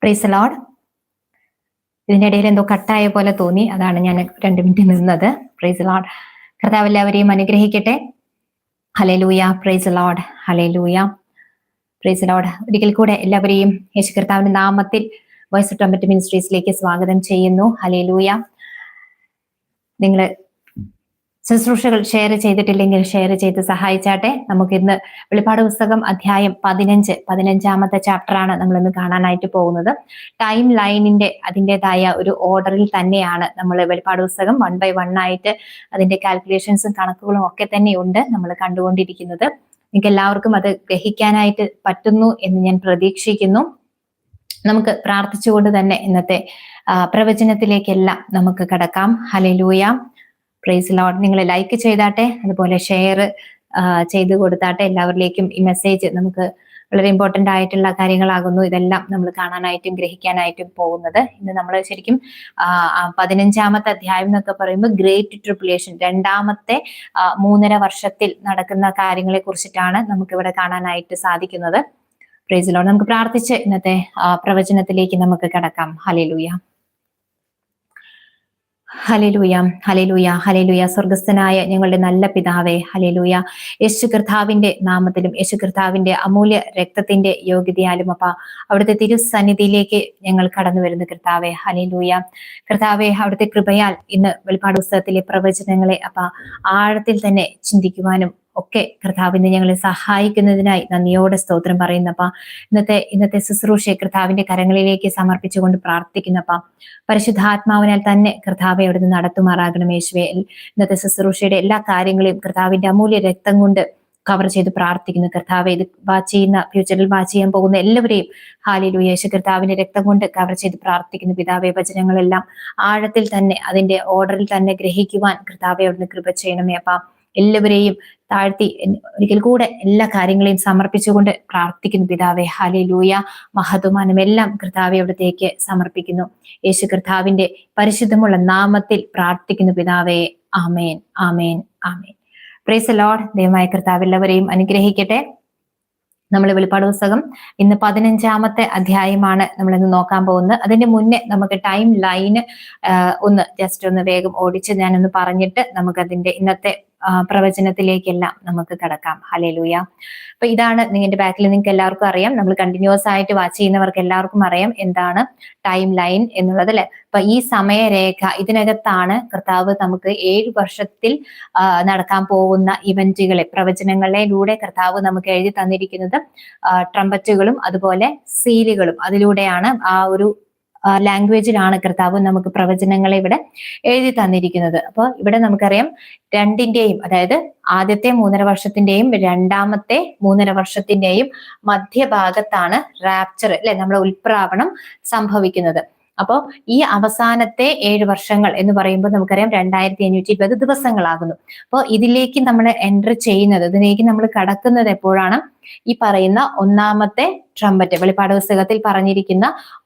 Praise Lord. ഇതിന്റെ ഇടയിൽ എന്തോ കട്ടായ പോലെ തോന്നി, അതാണ് ഞാൻ 2 മിനിറ്റ് നിന്നത്. Praise Lord. കർത്താവ് എല്ലാവരെയും അനുഗ്രഹിക്കട്ടെ. ഹല്ലേലൂയ. Praise Lord. ഹല്ലേലൂയ. Praise Lord. ഒരിക്കൽ കൂടെ എല്ലാവരെയും യേശു കർത്താവിന്റെ നാമത്തിൽ വോയിസ് ട്രംപറ്റ് മിനിസ്ട്രീസിലേക്ക് സ്വാഗതം ചെയ്യുന്നു. ഹല്ലേലൂയ. നിങ്ങൾ ശുശ്രൂഷകൾ ഷെയർ ചെയ്തിട്ടില്ലെങ്കിൽ ഷെയർ ചെയ്ത് സഹായിച്ചാട്ടെ. നമുക്കിന്ന് വെളിപ്പാട് പുസ്തകം അധ്യായം 15 ചാപ്റ്ററാണ് നമ്മൾ ഇന്ന് കാണാനായിട്ട് പോകുന്നത്. ടൈം ലൈനിന്റെ അതിൻ്റെതായ ഒരു ഓർഡറിൽ തന്നെയാണ് നമ്മൾ വെളിപ്പാട് പുസ്തകം 1 by 1 ആയിട്ട് അതിന്റെ കാൽക്കുലേഷൻസും കണക്കുകളും ഒക്കെ തന്നെയുണ്ട് നമ്മൾ കണ്ടുകൊണ്ടിരിക്കുന്നത്. നിങ്ങൾക്ക് എല്ലാവർക്കും അത് ഗ്രഹിക്കാനായിട്ട് പറ്റുന്നു എന്ന് ഞാൻ പ്രതീക്ഷിക്കുന്നു. നമുക്ക് പ്രാർത്ഥിച്ചുകൊണ്ട് തന്നെ ഇന്നത്തെ പ്രവചനത്തിലേക്കെല്ലാം നമുക്ക് കടക്കാം. ഹല്ലേലൂയ. Praise Lord. നിങ്ങൾ ലൈക്ക് ചെയ്താട്ടെ, അതുപോലെ ഷെയർ ചെയ്ത് കൊടുത്താട്ടെ. എല്ലാവരിലേക്കും ഈ മെസ്സേജ് നമുക്ക് വളരെ ഇമ്പോർട്ടന്റ് ആയിട്ടുള്ള കാര്യങ്ങളാകുന്നു ഇതെല്ലാം നമ്മൾ കാണാനായിട്ടും ഗ്രഹിക്കാനായിട്ടും പോകുന്നത്. ഇന്ന് നമ്മൾ ശരിക്കും 15 അധ്യായം എന്നൊക്കെ പറയുമ്പോൾ ഗ്രേറ്റ് ട്രിബുലേഷൻ, രണ്ടാമത്തെ 3.5 വർഷത്തിൽ നടക്കുന്ന കാര്യങ്ങളെ കുറിച്ചിട്ടാണ് നമുക്ക് ഇവിടെ കാണാനായിട്ട് സാധിക്കുന്നത്. Praise Lord. നമുക്ക് പ്രാർത്ഥിച്ച് ഇന്നത്തെ പ്രവചനത്തിലേക്ക് നമുക്ക് കടക്കാം. ഹല്ലേലൂയ. ഹല്ലേലൂയ. ഹല്ലേലൂയ. ഹല്ലേലൂയ. സ്വർഗസ്ഥനായ ഞങ്ങളുടെ നല്ല പിതാവേ, ഹല്ലേലൂയ. യേശു കർത്താവിന്റെ നാമത്തിലും യേശു കർത്താവിന്റെ അമൂല്യ രക്തത്തിന്റെ യോഗ്യതയാലും അപ്പ അവിടുത്തെ തിരുസന്നിധിയിലേക്ക് ഞങ്ങൾ കടന്നു വരുന്ന കർത്താവേ, ഹല്ലേലൂയ. കർത്താവേ, അവിടുത്തെ കൃപയാൽ ഇന്ന് വെളിപ്പാട് പുസ്തകത്തിലെ പ്രവചനങ്ങളെ അപ്പ ആഴത്തിൽ തന്നെ ചിന്തിക്കുവാനും ഒക്കെ കർത്താവിനെ ഞങ്ങളെ സഹായിക്കുന്നതിനായി നന്ദിയോടെ സ്തോത്രം പറയുന്നപ്പ. ഇന്നത്തെ ശുശ്രൂഷയെ കർത്താവിന്റെ കരങ്ങളിലേക്ക് സമർപ്പിച്ചുകൊണ്ട് പ്രാർത്ഥിക്കുന്നപ്പ. പരിശുദ്ധാത്മാവിനാൽ തന്നെ കർത്താവെ അവിടുന്ന് നടത്തുമാറാകണം യേശുവേ. ഇന്നത്തെ ശുശ്രൂഷയുടെ എല്ലാ കാര്യങ്ങളെയും കർത്താവിന്റെ അമൂല്യ രക്തം കൊണ്ട് കവർ ചെയ്ത് പ്രാർത്ഥിക്കുന്നു കർത്താവെ. ഇത് വാച്ച് ചെയ്യുന്ന, ഫ്യൂച്ചറിൽ വാച്ച് ചെയ്യാൻ പോകുന്ന എല്ലാവരെയും ഹല്ലേലൂയ യേശു കർത്താവിന്റെ രക്തം കൊണ്ട് കവർ ചെയ്ത് പ്രാർത്ഥിക്കുന്നു പിതാവെ. വചനങ്ങളെല്ലാം ആഴത്തിൽ തന്നെ അതിന്റെ ഓർഡറിൽ തന്നെ ഗ്രഹിക്കുവാൻ കർത്താവെ അവിടുന്ന് കൃപ ചെയ്യണമേ അപ്പ. എല്ലാവരെയും താഴ്ത്തി ഒരിക്കൽ കൂടെ എല്ലാ കാര്യങ്ങളെയും സമർപ്പിച്ചുകൊണ്ട് പ്രാർത്ഥിക്കുന്നു പിതാവെ. ഹല്ലേലൂയ. മഹത്വമാനം എല്ലാം കർത്താവെ അവിടത്തേക്ക് സമർപ്പിക്കുന്നു. യേശു കർത്താവിന്റെ പരിശുദ്ധമുള്ള നാമത്തിൽ പ്രാർത്ഥിക്കുന്നു പിതാവേ. ആമേൻ, ആമേൻ, ആമേൻ. Praise the Lord. ദൈവമായ കർത്താവ് എല്ലാവരെയും അനുഗ്രഹിക്കട്ടെ. നമ്മൾ വെളിപ്പാട് പുസ്തകം ഇന്ന് 15 അധ്യായമാണ് നമ്മൾ ഇന്ന് നോക്കാൻ പോകുന്നത്. അതിന്റെ മുന്നേ നമുക്ക് ടൈം ലൈന് ഒന്ന് വേഗം ഓടിച്ച് ഞാനൊന്ന് പറഞ്ഞിട്ട് നമുക്കതിന്റെ ഇന്നത്തെ പ്രവചനത്തിലേക്കെല്ലാം നമുക്ക് കടക്കാം. ഹല്ലേലൂയ. അപ്പൊ ഇതാണ് നിങ്ങളുടെ ബാക്കിൽ നിങ്ങൾക്ക് എല്ലാവർക്കും അറിയാം, നമ്മൾ കണ്ടിന്യൂസ് ആയിട്ട് വാച്ച് ചെയ്യുന്നവർക്ക് എല്ലാവർക്കും അറിയാം എന്താണ് ടൈം ലൈൻ എന്നുള്ളത് അല്ലെ. അപ്പൊ ഈ സമയരേഖ ഇതിനകത്താണ് കർത്താവ് നമുക്ക് 7 വർഷത്തിൽ നടക്കാൻ പോകുന്ന ഇവന്റുകളെ, പ്രവചനങ്ങളിലൂടെ കർത്താവ് നമുക്ക് എഴുതി തന്നിരിക്കുന്നത്. ട്രംപറ്റുകളും അതുപോലെ സീലുകളും അതിലൂടെയാണ്, ആ ഒരു ലാംഗ്വേജിലാണ് കർത്താവ് നമുക്ക് പ്രവചനങ്ങളെ ഇവിടെ എഴുതി തന്നിരിക്കുന്നത്. അപ്പോൾ ഇവിടെ നമുക്കറിയാം രണ്ടിന്റെയും, അതായത് ആദ്യത്തെ 3.5 വർഷത്തിന്റെയും രണ്ടാമത്തെ 3.5 വർഷത്തിന്റെയും മധ്യഭാഗത്താണ് റാപ്ചർ അല്ലെ, നമ്മുടെ ഉൽപ്രാവണം സംഭവിക്കുന്നത്. അപ്പോൾ ഈ അവസാനത്തെ 7 വർഷങ്ങൾ എന്ന് പറയുമ്പോൾ നമുക്കറിയാം 2520 ദിവസങ്ങളാകുന്നു. അപ്പോൾ ഇതിലേക്ക് നമ്മൾ എൻറ്റർ ചെയ്യുന്നത്, ഇതിലേക്ക് നമ്മൾ കടക്കുന്നത് എപ്പോഴാണ്? ഈ പറയുന്ന ഒന്നാമത്തെ ട്രംപറ്റ്, വെളിപ്പാട് പുസ്തകത്തിൽ പറഞ്ഞിരിക്കുന്ന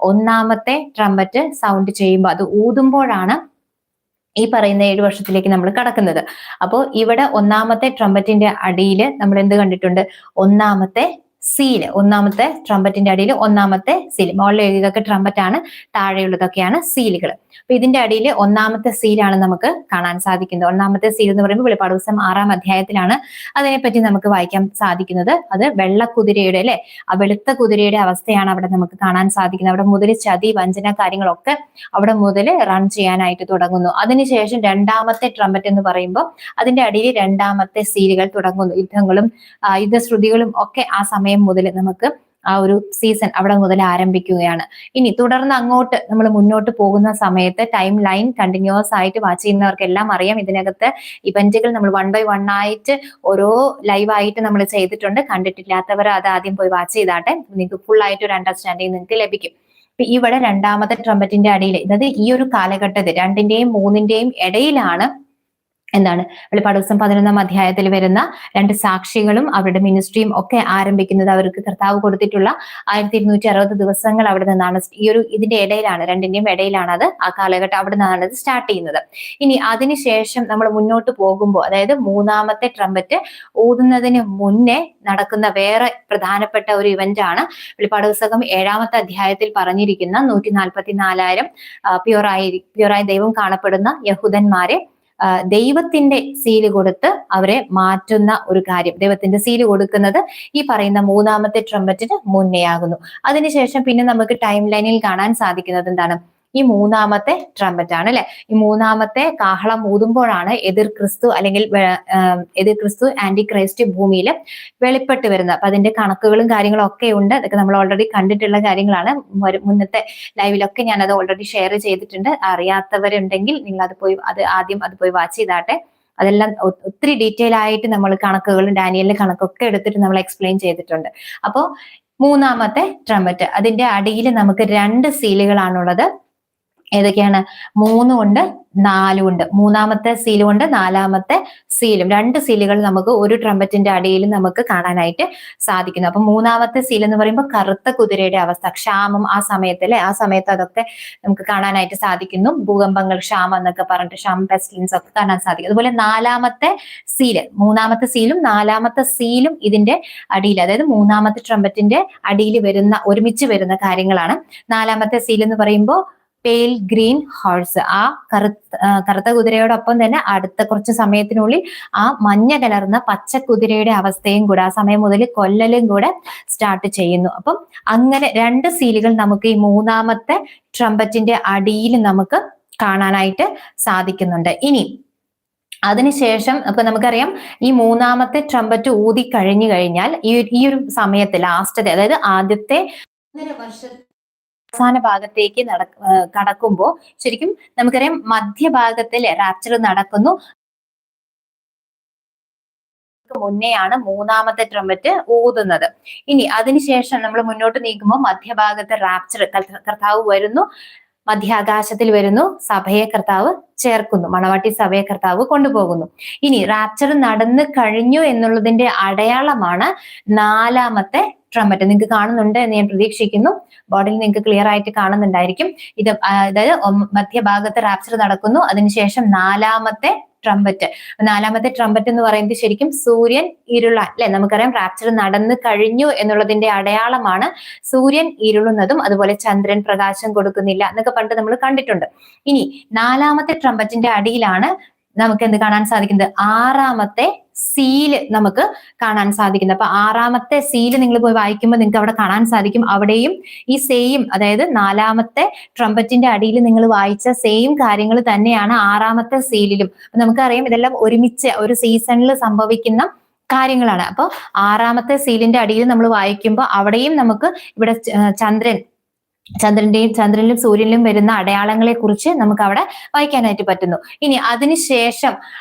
ഒന്നാമത്തെ ട്രംപറ്റ് സൗണ്ട് ചെയ്യുമ്പോൾ, അത് ഊതുമ്പോഴാണ് ഈ പറയുന്ന 7 വർഷത്തിലേക്ക് നമ്മൾ കടക്കുന്നത്. അപ്പോൾ ഇവിടെ ഒന്നാമത്തെ ട്രംപറ്റിന്റെ അടിയിൽ നമ്മൾ എന്ത് കണ്ടിട്ടുണ്ട്? ഒന്നാമത്തെ സീല്, ഒന്നാമത്തെ ട്രംപറ്റിന്റെ അടിയിൽ ഒന്നാമത്തെ സീൽ. മുകളിൽ എഴുതിയതൊക്കെ ട്രംപറ്റ് ആണ്, താഴെയുള്ളതൊക്കെയാണ് സീലുകൾ. അപ്പൊ ഇതിന്റെ അടിയിൽ ഒന്നാമത്തെ സീലാണ് നമുക്ക് കാണാൻ സാധിക്കുന്നത്. ഒന്നാമത്തെ സീൽ എന്ന് പറയുമ്പോൾ വെളിപ്പാട് പുസ്തകം 6 അധ്യായത്തിലാണ് അതിനെപ്പറ്റി നമുക്ക് വായിക്കാൻ സാധിക്കുന്നത്. അത് വെള്ളക്കുതിരയുടെ അല്ലെ, ആ വെളുത്ത കുതിരയുടെ അവസ്ഥയാണ് അവിടെ നമുക്ക് കാണാൻ സാധിക്കുന്നത്. അവിടെ മുതൽ ചതി, വഞ്ചന കാര്യങ്ങളൊക്കെ അവിടെ മുതൽ റൺ ചെയ്യാനായിട്ട് തുടങ്ങുന്നു. അതിനുശേഷം രണ്ടാമത്തെ ട്രംപറ്റ് എന്ന് പറയുമ്പോൾ അതിന്റെ അടിയിൽ രണ്ടാമത്തെ സീലുകൾ തുടങ്ങുന്നു. യുദ്ധങ്ങളും യുദ്ധശ്രുതികളും ഒക്കെ ആ സമയം മുതൽ നമുക്ക് ആ ഒരു സീസൺ അവിടെ മുതൽ ആരംഭിക്കുകയാണ്. ഇനി തുടർന്ന് അങ്ങോട്ട് നമ്മൾ മുന്നോട്ട് പോകുന്ന സമയത്ത് ടൈം ലൈൻ കണ്ടിന്യൂസ് ആയിട്ട് വാച്ച് ചെയ്യുന്നവർക്ക് എല്ലാം അറിയാം. ഇതിനകത്ത് ഇവന്റുകൾ നമ്മൾ 1 by 1 ആയിട്ട് ഓരോ ലൈവായിട്ട് നമ്മൾ ചെയ്തിട്ടുണ്ട്. കണ്ടിട്ടില്ലാത്തവർ അത് ആദ്യം പോയി വാച്ച് ചെയ്താട്ടെ, നിങ്ങൾക്ക് ഫുൾ ആയിട്ട് ഒരു അണ്ടർസ്റ്റാൻഡിങ് നിങ്ങൾക്ക് ലഭിക്കും. ഇവിടെ രണ്ടാമത്തെ ട്രംപറ്റിന്റെ അടിയിൽ, അതായത് ഈ ഒരു കാലഘട്ടത്തിൽ 2ന്റെയും 3ന്റെയും ഇടയിലാണ് എന്താണ് വെളിപ്പാട് ദിവസം 11-ാം അധ്യായത്തിൽ വരുന്ന 2 സാക്ഷികളും അവരുടെ മിനിസ്ട്രിയും ഒക്കെ ആരംഭിക്കുന്നത് അവർക്ക് കർത്താവ് കൊടുത്തിട്ടുള്ള 1260 ദിവസങ്ങൾ അവിടെ നിന്നാണ്. ഇതിന്റെ ഇടയിലാണ്, രണ്ടിന്റെയും ഇടയിലാണ് അത്, ആ കാലഘട്ടം അവിടെ നിന്നാണ് അത് സ്റ്റാർട്ട് ചെയ്യുന്നത്. ഇനി അതിനുശേഷം നമ്മൾ മുന്നോട്ട് പോകുമ്പോൾ, അതായത് 3-ാമത്തെ ട്രംപറ്റ് ഊതുന്നതിന് മുന്നേ നടക്കുന്ന വേറെ പ്രധാനപ്പെട്ട ഒരു ഇവന്റ് ആണ് വെളിപ്പാട് പുസ്തകം 7-ാമത്തെ അധ്യായത്തിൽ പറഞ്ഞിരിക്കുന്ന 144,000 പ്യുവറായി ദൈവം കാണപ്പെടുന്ന യഹൂദന്മാരെ ദൈവത്തിന്റെ സീല് കൊടുത്ത് അവരെ മാറ്റുന്ന ഒരു കാര്യം. ദൈവത്തിന്റെ സീല് കൊടുക്കുന്നത് ഈ പറയുന്ന 3-ാമത്തെ ട്രംപറ്റിന് മുന്നേ ആകുന്നു. അതിനുശേഷം പിന്നെ നമുക്ക് ടൈം ലൈനിൽ കാണാൻ സാധിക്കുന്നത് എന്താണ്? ഈ 3-ാമത്തെ ട്രംപറ്റ് ആണ് അല്ലെ. ഈ 3-ാമത്തെ കാഹളം ഊതുമ്പോഴാണ് എതിർ ക്രിസ്തു അല്ലെങ്കിൽ ആന്റി ക്രൈസ്റ്റ് ഭൂമിയിൽ വെളിപ്പെട്ട് വരുന്നത്. അപ്പൊ അതിന്റെ കണക്കുകളും കാര്യങ്ങളും ഒക്കെ ഉണ്ട്. അതൊക്കെ നമ്മൾ ഓൾറെഡി കണ്ടിട്ടുള്ള കാര്യങ്ങളാണ്. മുന്നത്തെ ലൈവിലൊക്കെ ഞാൻ അത് ഓൾറെഡി ഷെയർ ചെയ്തിട്ടുണ്ട്. അറിയാത്തവരുണ്ടെങ്കിൽ നിങ്ങൾ അത് പോയി വാച്ച് ചെയ്താട്ടെ. അതെല്ലാം ഒത്തിരി ഡീറ്റെയിൽ ആയിട്ട് നമ്മൾ കണക്കുകളും ഡാനിയലിന്റെ കണക്കൊക്കെ എടുത്തിട്ട് നമ്മൾ എക്സ്പ്ലെയിൻ ചെയ്തിട്ടുണ്ട്. അപ്പോൾ 3-ാമത്തെ ട്രംപറ്റ്, അതിന്റെ അടിയിൽ നമുക്ക് 2 സീലുകളാണുള്ളത്. ഏതൊക്കെയാണ്? 3 ഉണ്ട്, 4 ഉണ്ട്. 3-ാമത്തെ സീലും ഉണ്ട്, 4-ാമത്തെ സീലും. 2 സീലുകൾ നമുക്ക് ഒരു ട്രംപറ്റിന്റെ അടിയിൽ നമുക്ക് കാണാനായിട്ട് സാധിക്കുന്നു. അപ്പൊ 3-ാമത്തെ സീൽ എന്ന് പറയുമ്പോൾ കറുത്ത കുതിരയുടെ അവസ്ഥ, ക്ഷാമം ആ സമയത്ത് അല്ലെ, ആ സമയത്ത് അതൊക്കെ നമുക്ക് കാണാനായിട്ട് സാധിക്കുന്നു. ഭൂകമ്പങ്ങൾ, ക്ഷാമം എന്നൊക്കെ പറഞ്ഞിട്ട് ക്ഷാമം, പെസ്റ്റിലൻസ് ഒക്കെ കാണാൻ സാധിക്കും. അതുപോലെ 4-ാമത്തെ സീല്, 3-ാമത്തെ സീലും 4-ാമത്തെ സീലും ഇതിന്റെ അടിയിൽ, അതായത് 3-ാമത്തെ ട്രംപറ്റിന്റെ അടിയിൽ ഒരുമിച്ച് വരുന്ന കാര്യങ്ങളാണ്. 4-ാമത്തെ സീൽ എന്ന് പറയുമ്പോൾ പെയിൽ ഗ്രീൻ ഹോഴ്സ്, ആ കറുത്ത കുതിരയോടൊപ്പം തന്നെ അടുത്ത കുറച്ച് സമയത്തിനുള്ളിൽ ആ മഞ്ഞ കലർന്ന പച്ച കുതിരയുടെ അവസ്ഥയും കൂടെ, ആ സമയം മുതൽ കൊല്ലലും കൂടെ സ്റ്റാർട്ട് ചെയ്യുന്നു. അപ്പം അങ്ങനെ 2 സീലുകൾ നമുക്ക് ഈ 3-ാമത്തെ ട്രംപറ്റിന്റെ അടിയിൽ നമുക്ക് കാണാനായിട്ട് സാധിക്കുന്നുണ്ട്. ഇനി അതിനുശേഷം അപ്പൊ നമുക്കറിയാം ഈ 3-ാമത്തെ ട്രംപറ്റ് ഊതി കഴിഞ്ഞു കഴിഞ്ഞാൽ ഈ ഒരു സമയത്ത് ലാസ്റ്റത്തെ, അതായത് ആദ്യത്തെ 1.5 വർഷം അവസാന ഭാഗത്തേക്ക് കടക്കുമ്പോൾ ശരിക്കും നമുക്കറിയാം മധ്യഭാഗത്തിൽ റാപ്ചർ നടക്കുന്നു. മുന്നെയാണ് 3-ാമത്തെ ട്രംപറ്റ് ഊതുന്നത്. ഇനി അതിനുശേഷം നമ്മൾ മുന്നോട്ട് നീക്കുമ്പോൾ മധ്യഭാഗത്ത് റാപ്ചർ, കർത്താവ് വരുന്നു, മധ്യാകാശത്തിൽ വരുന്നു, സഭയെ കർത്താവ് ചേർക്കുന്നു, മണവാട്ടി സഭയെ കർത്താവ് കൊണ്ടുപോകുന്നു. ഇനി റാപ്ചർ നടന്നു കഴിഞ്ഞു എന്നുള്ളതിന്റെ അടയാളമാണ് 4-ാമത്തെ ട്രംപറ്റ്. നിങ്ങൾക്ക് കാണുന്നുണ്ട് എന്ന് ഞാൻ പ്രതീക്ഷിക്കുന്നു. ബോർഡിൽ നിങ്ങൾക്ക് ക്ലിയർ ആയിട്ട് കാണുന്നുണ്ടായിരിക്കും. അതായത് മധ്യഭാഗത്ത് റാപ്ചർ നടക്കുന്നു, അതിനുശേഷം 4-ാമത്തെ ട്രംപറ്റ്. 4-ാമത്തെ ട്രംപറ്റ് എന്ന് പറയുന്നത് ശരിക്കും സൂര്യൻ ഇരുളാൻ അല്ലെ, നമുക്കറിയാം റാപ്ചർ നടന്നു കഴിഞ്ഞു എന്നുള്ളതിന്റെ അടയാളമാണ് സൂര്യൻ ഇരുളുന്നതും അതുപോലെ ചന്ദ്രൻ പ്രകാശം കൊടുക്കുന്നില്ല എന്നൊക്കെ പണ്ട് നമ്മൾ കണ്ടിട്ടുണ്ട്. ഇനി 4-ാമത്തെ ട്രംപറ്റിന്റെ അടിയിലാണ് നമുക്ക് എന്ത് കാണാൻ സാധിക്കുന്നത്? 6-ാമത്തെ സീല് നമുക്ക് കാണാൻ സാധിക്കുന്നത്. അപ്പൊ 6-ാമത്തെ സീല് നിങ്ങൾ പോയി വായിക്കുമ്പോൾ നിങ്ങൾക്ക് അവിടെ കാണാൻ സാധിക്കും. അവിടെയും ഈ സെയിം, അതായത് 4-ാമത്തെ ട്രംപറ്റിന്റെ അടിയിൽ നിങ്ങൾ വായിച്ച സെയിം കാര്യങ്ങൾ തന്നെയാണ് 6-ാമത്തെ സീലിലും. നമുക്കറിയാം ഇതെല്ലാം ഒരുമിച്ച് ഒരു സീസണിൽ സംഭവിക്കുന്ന കാര്യങ്ങളാണ്. അപ്പൊ 6-ാമത്തെ സീലിന്റെ അടിയിൽ നമ്മൾ വായിക്കുമ്പോൾ അവിടെയും നമുക്ക് ഇവിടെ ചന്ദ്രനിലും സൂര്യനിലും വരുന്ന അടയാളങ്ങളെ കുറിച്ച് നമുക്ക് അവിടെ വായിക്കാനായിട്ട് പറ്റുന്നു. ഇനി അതിനുശേഷം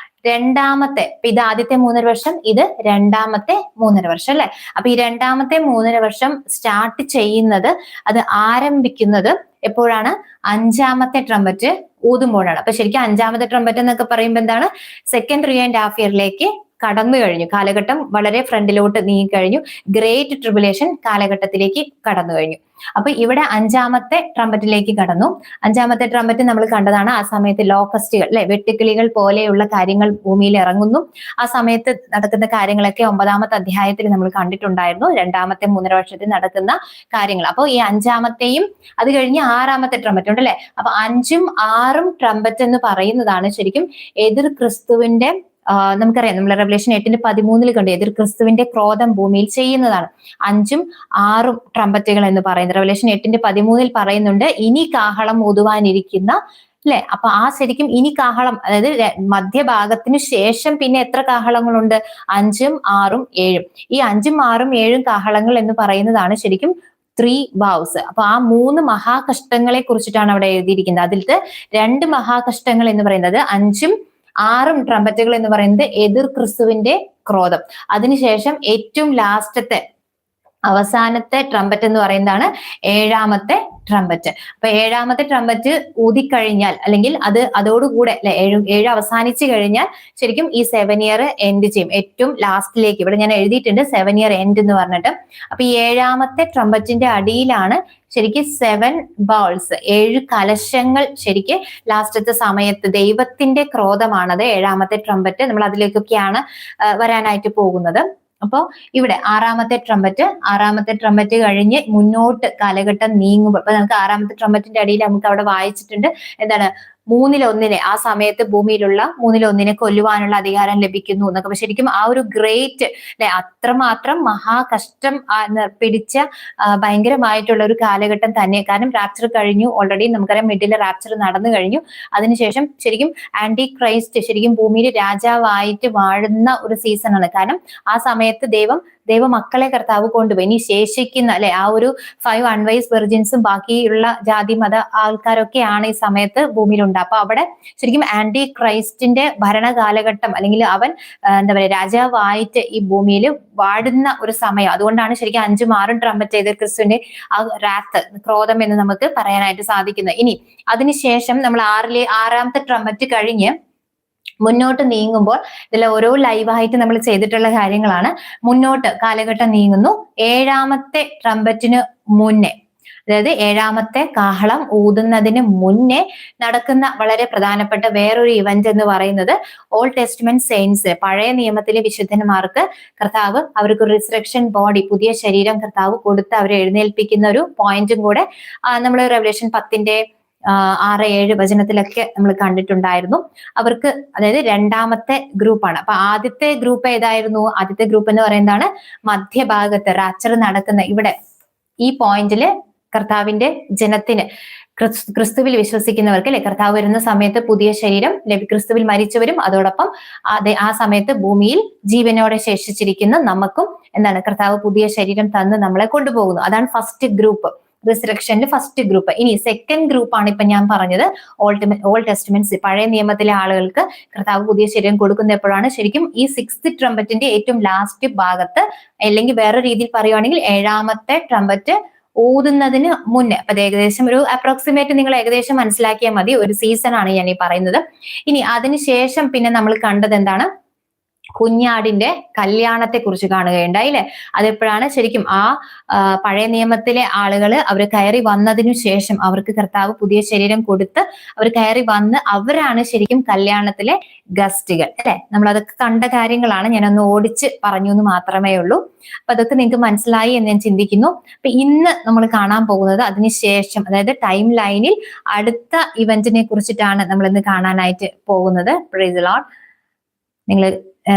2-ാമത്തെ, ഇത് ആദ്യത്തെ 3.5 വർഷം, ഇത് 2-ാമത്തെ 3.5 വർഷം അല്ലെ. അപ്പൊ ഈ 2-ാമത്തെ 3.5 വർഷം സ്റ്റാർട്ട് ചെയ്യുന്നത്, അത് ആരംഭിക്കുന്നത് എപ്പോഴാണ്? 5-ാമത്തെ ട്രംപറ്റ് ഊതുമ്പോഴാണ്. അപ്പൊ ശരിക്കും 5-ാമത്തെ ട്രംപറ്റ് എന്നൊക്കെ പറയുമ്പോൾ എന്താണ്? 2nd 3.5 ഇയറിലേക്ക് കടന്നു കഴിഞ്ഞു. കാലഘട്ടം വളരെ ഫ്രണ്ടിലോട്ട് നീങ്ങിക്കഴിഞ്ഞു. ഗ്രേറ്റ് ട്രിബുലേഷൻ കാലഘട്ടത്തിലേക്ക് കടന്നു കഴിഞ്ഞു. അപ്പൊ ഇവിടെ 5-ാമത്തെ ട്രംപറ്റിലേക്ക് കടന്നു. 5-ാമത്തെ ട്രംപറ്റ് നമ്മൾ കണ്ടതാണ്. ആ സമയത്ത് ലോക്കസ്റ്റുകൾ അല്ലെ, വെട്ടുക്കിളികൾ പോലെയുള്ള കാര്യങ്ങൾ ഭൂമിയിൽ ഇറങ്ങുന്നു. ആ സമയത്ത് നടക്കുന്ന കാര്യങ്ങളൊക്കെ 9-ാമത്തെ അധ്യായത്തിൽ നമ്മൾ കണ്ടിട്ടുണ്ടായിരുന്നു. 2-ാമത്തെ 3.5 വർഷത്തിൽ നടക്കുന്ന കാര്യങ്ങൾ. അപ്പോൾ ഈ 5-ാമത്തെയും അത് കഴിഞ്ഞ് 6-ാമത്തെ ട്രംപറ്റ് ഉണ്ട് അല്ലെ. അപ്പൊ 5ഉം 6ഉം ട്രംപറ്റ് എന്ന് പറയുന്നതാണ് ശരിക്കും എതിർ ക്രിസ്തുവിന്റെ, നമുക്കറിയാം നമ്മൾ റെവലേഷൻ 8:13 കണ്ടു, എതിർ ക്രിസ്തുവിന്റെ ക്രോധം ഭൂമിയിൽ ചെയ്യുന്നതാണ് 5ഉം 6ഉം ട്രംപറ്റുകൾ എന്ന് പറയുന്നത്. റെവലേഷൻ 8:13 പറയുന്നുണ്ട് ഇനി കാഹളം ഊതുവാനിരിക്കുന്ന അല്ലെ. അപ്പൊ ആ ശരിക്കും ഇനി കാഹളം, അതായത് മധ്യഭാഗത്തിന് ശേഷം പിന്നെ എത്ര കാഹളങ്ങളുണ്ട്? 5ഉം 6ഉം 7ഉം. ഈ 5ഉം 6ഉം 7ഉം കാഹളങ്ങൾ എന്ന് പറയുന്നതാണ് ശരിക്കും 3 vows. അപ്പൊ ആ 3 മഹാകഷ്ടങ്ങളെ കുറിച്ചിട്ടാണ് അവിടെ എഴുതിയിരിക്കുന്നത്. അതിലത്തെ 2 മഹാകഷ്ടങ്ങൾ എന്ന് പറയുന്നത് 5ഉം 6ഉം ട്രംപറ്റുകൾ എന്ന് പറയുന്നത് എതിർ ക്രിസ്തുവിന്റെ ക്രോധം. അതിനുശേഷം ഏറ്റവും ലാസ്റ്റത്തെ അവസാനത്തെ ട്രംപറ്റ് എന്ന് പറയുന്നതാണ് ഏഴാമത്തെ ട്രംപറ്റ്. അപ്പൊ ഏഴാമത്തെ ട്രംപറ്റ് ഊതിക്കഴിഞ്ഞാൽ, അല്ലെങ്കിൽ അതോടുകൂടെ അല്ലെ, ഏഴ് അവസാനിച്ചു കഴിഞ്ഞാൽ ശരിക്കും ഈ 7 ഇയർ എൻഡ് ചെയ്യും. ഏറ്റവും ലാസ്റ്റിലേക്ക് ഇവിടെ ഞാൻ എഴുതിയിട്ടുണ്ട് 7 ഇയർ എൻഡ് എന്ന് പറഞ്ഞിട്ട്. അപ്പൊ ഈ ഏഴാമത്തെ ട്രംപറ്റിന്റെ അടിയിലാണ് ശരിക്കും 7 ബൗൾസ്, 7 കലശങ്ങൾ. ശരിക്ക് ലാസ്റ്റത്തെ സമയത്ത് ദൈവത്തിന്റെ ക്രോധമാണത് ഏഴാമത്തെ ട്രംപറ്റ്. നമ്മൾ അതിലേക്കൊക്കെയാണ് വരാനായിട്ട് പോകുന്നത്. അപ്പോ ഇവിടെ ആറാമത്തെ ട്രംപറ്റ് കഴിഞ്ഞ് മുന്നോട്ട് കാലഘട്ടം നീങ്ങുമ്പോൾ, അപ്പൊ നമുക്ക് ആറാമത്തെ ട്രംപറ്റിന്റെ അടിയിൽ നമുക്ക് അവിടെ വായിച്ചിട്ടുണ്ട് എന്താണ്, 1/3 ആ സമയത്ത് ഭൂമിയിലുള്ള 1/3 കൊല്ലുവാനുള്ള അധികാരം ലഭിക്കുന്നു എന്നൊക്കെ. അപ്പൊ ശരിക്കും ആ ഒരു ഗ്രേറ്റ് അല്ലെ, അത്രമാത്രം മഹാകഷ്ടം പിടിച്ച ഭയങ്കരമായിട്ടുള്ള ഒരു കാലഘട്ടം തന്നെ. കാരണം റാപ്ചർ കഴിഞ്ഞു ഓൾറെഡി, നമുക്കറിയാം മിഡിൽ റാപ്ചർ നടന്നു കഴിഞ്ഞു. അതിനുശേഷം ശരിക്കും ആന്റി ക്രൈസ്റ്റ് ശരിക്കും ഭൂമിയിൽ രാജാവായിട്ട് വാഴുന്ന ഒരു സീസൺ ആണ്. കാരണം ആ സമയത്ത് ദൈവമക്കളെ കർത്താവ് കൊണ്ടുപോയി. ഇനി ശേഷിക്കുന്ന അല്ലെ ആ ഒരു 5 അൺവൈസ് വെർജിൻസും ബാക്കിയുള്ള ജാതി മത ആൾക്കാരൊക്കെയാണ് ഈ സമയത്ത് ഭൂമിയിലുണ്ട്. അപ്പൊ അവിടെ ശരിക്കും ആന്റി ക്രൈസ്റ്റിന്റെ ഭരണ കാലഘട്ടം, അല്ലെങ്കിൽ അവൻ എന്താ പറയുക രാജാവായിട്ട് ഈ ഭൂമിയിൽ വാടുന്ന ഒരു സമയം. അതുകൊണ്ടാണ് ശരിക്കും 5ഉം 6ഉം ട്രംപറ്റ് ചെയ്ത ക്രിസ്തുവിന്റെ ആ റാത്ത്, ക്രോധം എന്ന് നമുക്ക് പറയാനായിട്ട് സാധിക്കുന്നത്. ഇനി അതിനുശേഷം നമ്മൾ ആറാമത്തെ ട്രംപറ്റ് കഴിഞ്ഞ് മുന്നോട്ട് നീങ്ങുമ്പോൾ, ഇതിൽ ഓരോ ലൈവായിട്ട് നമ്മൾ ചെയ്തിട്ടുള്ള കാര്യങ്ങളാണ്. മുന്നോട്ട് കാലഘട്ടം നീങ്ങുന്നു. ഏഴാമത്തെ ട്രംപറ്റിന് മുന്നേ, അതായത് ഏഴാമത്തെ കാഹളം ഊതുന്നതിന് മുന്നേ നടക്കുന്ന വളരെ പ്രധാനപ്പെട്ട വേറൊരു ഇവന്റ് എന്ന് പറയുന്നത് ഓൾഡ് ടെസ്റ്റ്മെന്റ് സെയിൻസ്, പഴയ നിയമത്തിലെ വിശുദ്ധന്മാർക്ക് കർത്താവ് അവർക്ക് റിസറക്ഷൻ ബോഡി, പുതിയ ശരീരം കർത്താവ് കൊടുത്ത് അവരെ എഴുന്നേൽപ്പിക്കുന്ന ഒരു പോയിന്റും കൂടെ നമ്മൾ റെവലേഷൻ 10ന്റെ 6-7 വചനത്തിലൊക്കെ നമ്മൾ കണ്ടിട്ടുണ്ടായിരുന്നു. അവർക്ക്, അതായത് രണ്ടാമത്തെ ഗ്രൂപ്പാണ്. അപ്പൊ ആദ്യത്തെ ഗ്രൂപ്പ് ഏതായിരുന്നു? ആദ്യത്തെ ഗ്രൂപ്പ് എന്ന് പറയുന്നതാണ് മധ്യഭാഗത്ത് റാപ്ചർ നടക്കുന്ന ഇവിടെ ഈ പോയിന്റില് കർത്താവിന്റെ ജനത്തിന്, ക്രിസ്തുവിൽ വിശ്വസിക്കുന്നവർക്ക് അല്ലെ, കർത്താവ് വരുന്ന സമയത്ത് പുതിയ ശരീരം, ക്രിസ്തുവിൽ മരിച്ചവരും അതോടൊപ്പം ആ സമയത്ത് ഭൂമിയിൽ ജീവനോടെ ശേഷിച്ചിരിക്കുന്ന നമുക്കും എന്താണ്, കർത്താവ് പുതിയ ശരീരം തന്ന് നമ്മളെ കൊണ്ടുപോകുന്നു. അതാണ് ഫസ്റ്റ് ഗ്രൂപ്പ്, റിസറക്ഷന്റെ ഫസ്റ്റ് ഗ്രൂപ്പ്. ഇനി സെക്കൻഡ് ഗ്രൂപ്പാണ് ഇപ്പൊ ഞാൻ പറഞ്ഞത്, ഓൾഡ് ടെസ്റ്റ്മെന്റ്സ്, പഴയ നിയമത്തിലെ ആളുകൾക്ക് കർത്താവ് പുതിയ ശരീരം കൊടുക്കുന്ന എപ്പോഴാണ്? ശരിക്കും ഈ 6th ട്രംപറ്റിന്റെ ഏറ്റവും ലാസ്റ്റ് ഭാഗത്ത്, അല്ലെങ്കിൽ വേറെ രീതിയിൽ പറയുവാണെങ്കിൽ ഏഴാമത്തെ ട്രംപറ്റ് ഊതുന്നതിന് മുന്നേ. അപ്പൊ അത് ഏകദേശം ഒരു അപ്രോക്സിമേറ്റ് നിങ്ങൾ ഏകദേശം മനസ്സിലാക്കിയാൽ മതി. ഒരു സീസൺ ആണ് ഞാൻ ഈ പറയുന്നത്. ഇനി അതിനുശേഷം പിന്നെ നമ്മൾ കണ്ടത് എന്താണ്? കുഞ്ഞാടിന്റെ കല്യാണത്തെ കുറിച്ച് കാണുകയുണ്ടായി അല്ലെ. അതെപ്പോഴാണ്? ശരിക്കും ആ പഴയ നിയമത്തിലെ ആളുകൾ അവർ കയറി വന്നതിനു ശേഷം അവർക്ക് കർത്താവ് പുതിയ ശരീരം കൊടുത്ത് അവർ കയറി വന്ന് അവരാണ് ശരിക്കും കല്യാണത്തിലെ ഗസ്റ്റുകൾ അല്ലെ. നമ്മൾ അതൊക്കെ കണ്ട കാര്യങ്ങളാണ്, ഞാനൊന്ന് ഓടിച്ച് പറഞ്ഞു എന്ന് മാത്രമേ ഉള്ളൂ. അപ്പൊ അതൊക്കെ നിങ്ങൾക്ക് മനസ്സിലായി എന്ന് ഞാൻ ചിന്തിക്കുന്നു. അപ്പൊ ഇന്ന് നമ്മൾ കാണാൻ പോകുന്നത് അതിനുശേഷം, അതായത് ടൈം ലൈനിൽ അടുത്ത ഇവന്റിനെ കുറിച്ചിട്ടാണ് നമ്മൾ ഇന്ന് കാണാനായിട്ട് പോകുന്നത്. Price the Lord. നിങ്ങൾ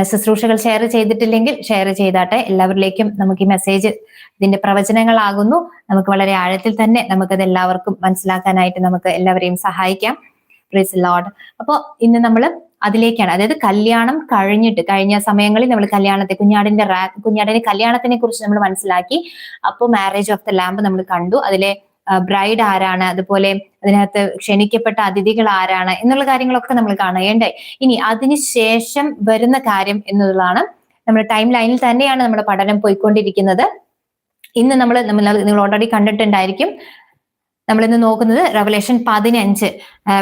ശുശ്രൂഷകൾ ഷെയർ ചെയ്തിട്ടില്ലെങ്കിൽ ഷെയർ ചെയ്താട്ടെ. എല്ലാവരിലേക്കും നമുക്ക് ഈ മെസ്സേജ്, ഇതിന്റെ പ്രവചനങ്ങളാകുന്നു. നമുക്ക് വളരെ ആഴത്തിൽ തന്നെ നമുക്കത് എല്ലാവർക്കും മനസ്സിലാക്കാനായിട്ട് നമുക്ക് എല്ലാവരെയും സഹായിക്കാം. Price the Lord. അപ്പോ ഇന്ന് നമ്മൾ അതിലേക്കാണ്, അതായത് കല്യാണം കഴിഞ്ഞ സമയങ്ങളിൽ നമ്മൾ കുഞ്ഞാടിന്റെ കല്യാണത്തിനെ കുറിച്ച് നമ്മൾ മനസ്സിലാക്കി. അപ്പോൾ മാരേജ് ഓഫ് ദ ലാംബ് നമ്മൾ കണ്ടു. അതിലെ ബ്രൈഡ് ആരാണ്, അതുപോലെ അതിനകത്ത് ക്ഷണിക്കപ്പെട്ട അതിഥികൾ ആരാണ് എന്നുള്ള കാര്യങ്ങളൊക്കെ നമ്മൾ കാണേണ്ടായി. ഇനി അതിനുശേഷം വരുന്ന കാര്യം എന്നുള്ളതാണ്, നമ്മുടെ ടൈം ലൈനിൽ തന്നെയാണ് നമ്മുടെ പഠനം പോയിക്കൊണ്ടിരിക്കുന്നത്. ഇന്ന് നിങ്ങൾ ഓൾറെഡി കണ്ടിട്ടുണ്ടായിരിക്കും. നമ്മളിന്ന് നോക്കുന്നത് റെവലേഷൻ 15,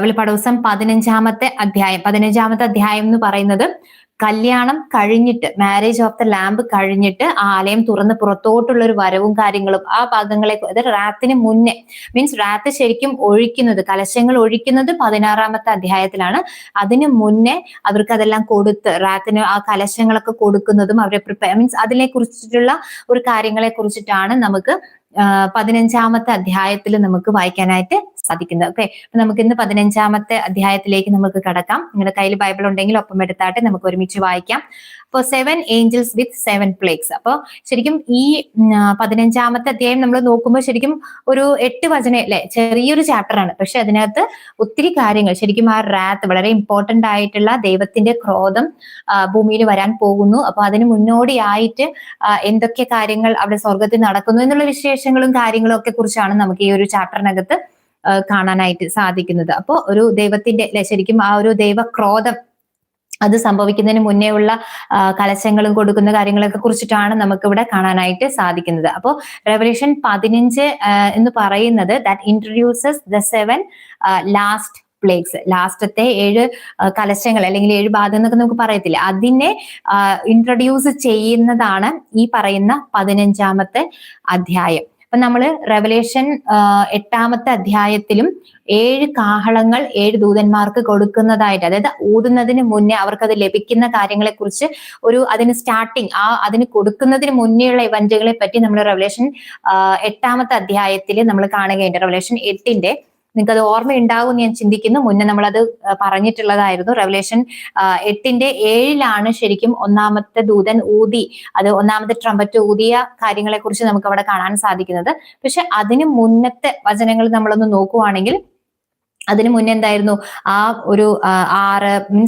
വെളിപ്പാട് ദിവസം 15ാമത്തെ അധ്യായം എന്ന് പറയുന്നത് കല്യാണം കഴിഞ്ഞിട്ട്, മാരേജ് ഓഫ് ദ ലാംബ് കഴിഞ്ഞിട്ട് ആ ആലയം തുറന്ന് പുറത്തോട്ടുള്ള ഒരു വരവും കാര്യങ്ങളും, ആ ഭാഗങ്ങളെ, അത് റാത്തിന് മുന്നേ, മീൻസ് റാത്ത് ശരിക്കും ഒഴിക്കുന്നത്, കലശങ്ങൾ ഒഴിക്കുന്നത് 16ാമത്തെ അധ്യായത്തിലാണ്. അതിന് മുന്നേ അവർക്ക് അതെല്ലാം കൊടുത്ത് റാത്തിന് ആ കലശങ്ങളൊക്കെ കൊടുക്കുന്നതും അവരെ പ്രിപ്പയർ, മീൻസ് അതിനെ കുറിച്ചിട്ടുള്ള ഒരു കാര്യങ്ങളെ കുറിച്ചിട്ടാണ് നമുക്ക് 15ാമത്തെ അധ്യായത്തിൽ നമുക്ക് വായിക്കാനായിട്ട് സാധിക്കുന്നത്. ഓക്കെ, അപ്പൊ നമുക്ക് ഇന്ന് 15ാമത്തെ അധ്യായത്തിലേക്ക് നമുക്ക് കടക്കാം. നിങ്ങളുടെ കയ്യിൽ ബൈബിൾ ഉണ്ടെങ്കിൽ ഒപ്പം എടുത്താട്ടെ, നമുക്ക് ഒരുമിച്ച് വായിക്കാം. അപ്പോൾ 7 ഏഞ്ചൽസ് വിത്ത് 7 പ്ലേഗ്സ്. അപ്പോൾ ശരിക്കും ഈ 15ാമത്തെ അധ്യായം നമ്മൾ നോക്കുമ്പോൾ ശരിക്കും ഒരു 8 വചനം അല്ലെ, ചെറിയൊരു ചാപ്റ്റർ ആണ്. പക്ഷെ അതിനകത്ത് ഒത്തിരി കാര്യങ്ങൾ, ശരിക്കും ആ റാത്ത്, വളരെ ഇമ്പോർട്ടന്റ് ആയിട്ടുള്ള ദൈവത്തിന്റെ ക്രോധം ഭൂമിയിൽ വരാൻ പോകുന്നു. അപ്പൊ അതിന് മുന്നോടിയായിട്ട് എന്തൊക്കെ കാര്യങ്ങൾ അവിടെ സ്വർഗത്തിൽ നടക്കുന്നു എന്നുള്ള വിശേഷങ്ങളും കാര്യങ്ങളും ഒക്കെ കുറിച്ചാണ് നമുക്ക് ഈ ഒരു ചാപ്റ്ററിനകത്ത് കാണാനായിട്ട് സാധിക്കുന്നത്. അപ്പോൾ ഒരു ദൈവത്തിന്റെ ശരിക്കും ആ ഒരു ദൈവക്രോധം അത് സംഭവിക്കുന്നതിന് മുന്നേ ഉള്ള കലശങ്ങളും കൊടുക്കുന്ന കാര്യങ്ങളൊക്കെ കുറിച്ചിട്ടാണ് നമുക്കിവിടെ കാണാനായിട്ട് സാധിക്കുന്നത്. അപ്പോൾ റെവലേഷൻ 15 എന്ന് പറയുന്നത് ദാറ്റ് ഇൻട്രൊഡ്യൂസസ് ദ 7 ലാസ്റ്റ് പ്ലേഗ്സ്, ലാസ്റ്റത്തെ 7 കലശങ്ങൾ അല്ലെങ്കിൽ 7 ബാധ എന്നൊക്കെ നമുക്ക് പറയത്തില്ല, അതിനെ ഇൻട്രൊഡ്യൂസ് ചെയ്യുന്നതാണ് ഈ പറയുന്ന 15-ാമത്തെ അധ്യായം. അപ്പൊ നമ്മള് റെവലേഷൻ 8-ാമത്തെ അധ്യായത്തിലും 7 കാഹളങ്ങൾ 7 ദൂതന്മാർക്ക് കൊടുക്കുന്നതായിട്ട്, അതായത് ഊതുന്നതിന് മുന്നേ അവർക്ക് അത് ലഭിക്കുന്ന കാര്യങ്ങളെ കുറിച്ച് അതിന് സ്റ്റാർട്ടിങ് അതിന് കൊടുക്കുന്നതിന് മുന്നേയുള്ള ഇവന്റുകളെ പറ്റി നമ്മൾ റെവലേഷൻ 8-ാമത്തെ അധ്യായത്തിൽ നമ്മൾ കാണുകയുണ്ട്. റെവലേഷൻ 8-ന്റെ നിങ്ങൾക്ക് അത് ഓർമ്മയുണ്ടാവും ഞാൻ ചിന്തിക്കുന്നു, മുന്നേ നമ്മളത് പറഞ്ഞിട്ടുള്ളതായിരുന്നു. റെവലേഷൻ 8-ന്റെ 7-ലാണ് ശരിക്കും 1-ാമത്തെ ദൂതൻ ഊതി, അത് 1-ാമത്തെ ട്രംപറ്റ് ഊതിയ കാര്യങ്ങളെ കുറിച്ച് നമുക്ക് അവിടെ കാണാൻ സാധിക്കുന്നത്. പക്ഷെ അതിന് മുന്നത്തെ വചനങ്ങൾ നമ്മളൊന്ന് നോക്കുവാണെങ്കിൽ അതിന് മുന്നേ എന്തായിരുന്നു, ആ ഒരു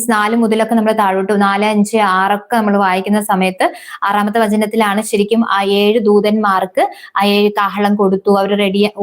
4 മുതലൊക്കെ നമ്മൾ താഴോട്ട് 4, 5, 6 നമ്മൾ വായിക്കുന്ന സമയത്ത് 6-ാമത്തെ വചനത്തിലാണ് ശരിക്കും ആ 7 ദൂതന്മാർക്ക് ആ 7 കാഹളം കൊടുത്തു, അവർ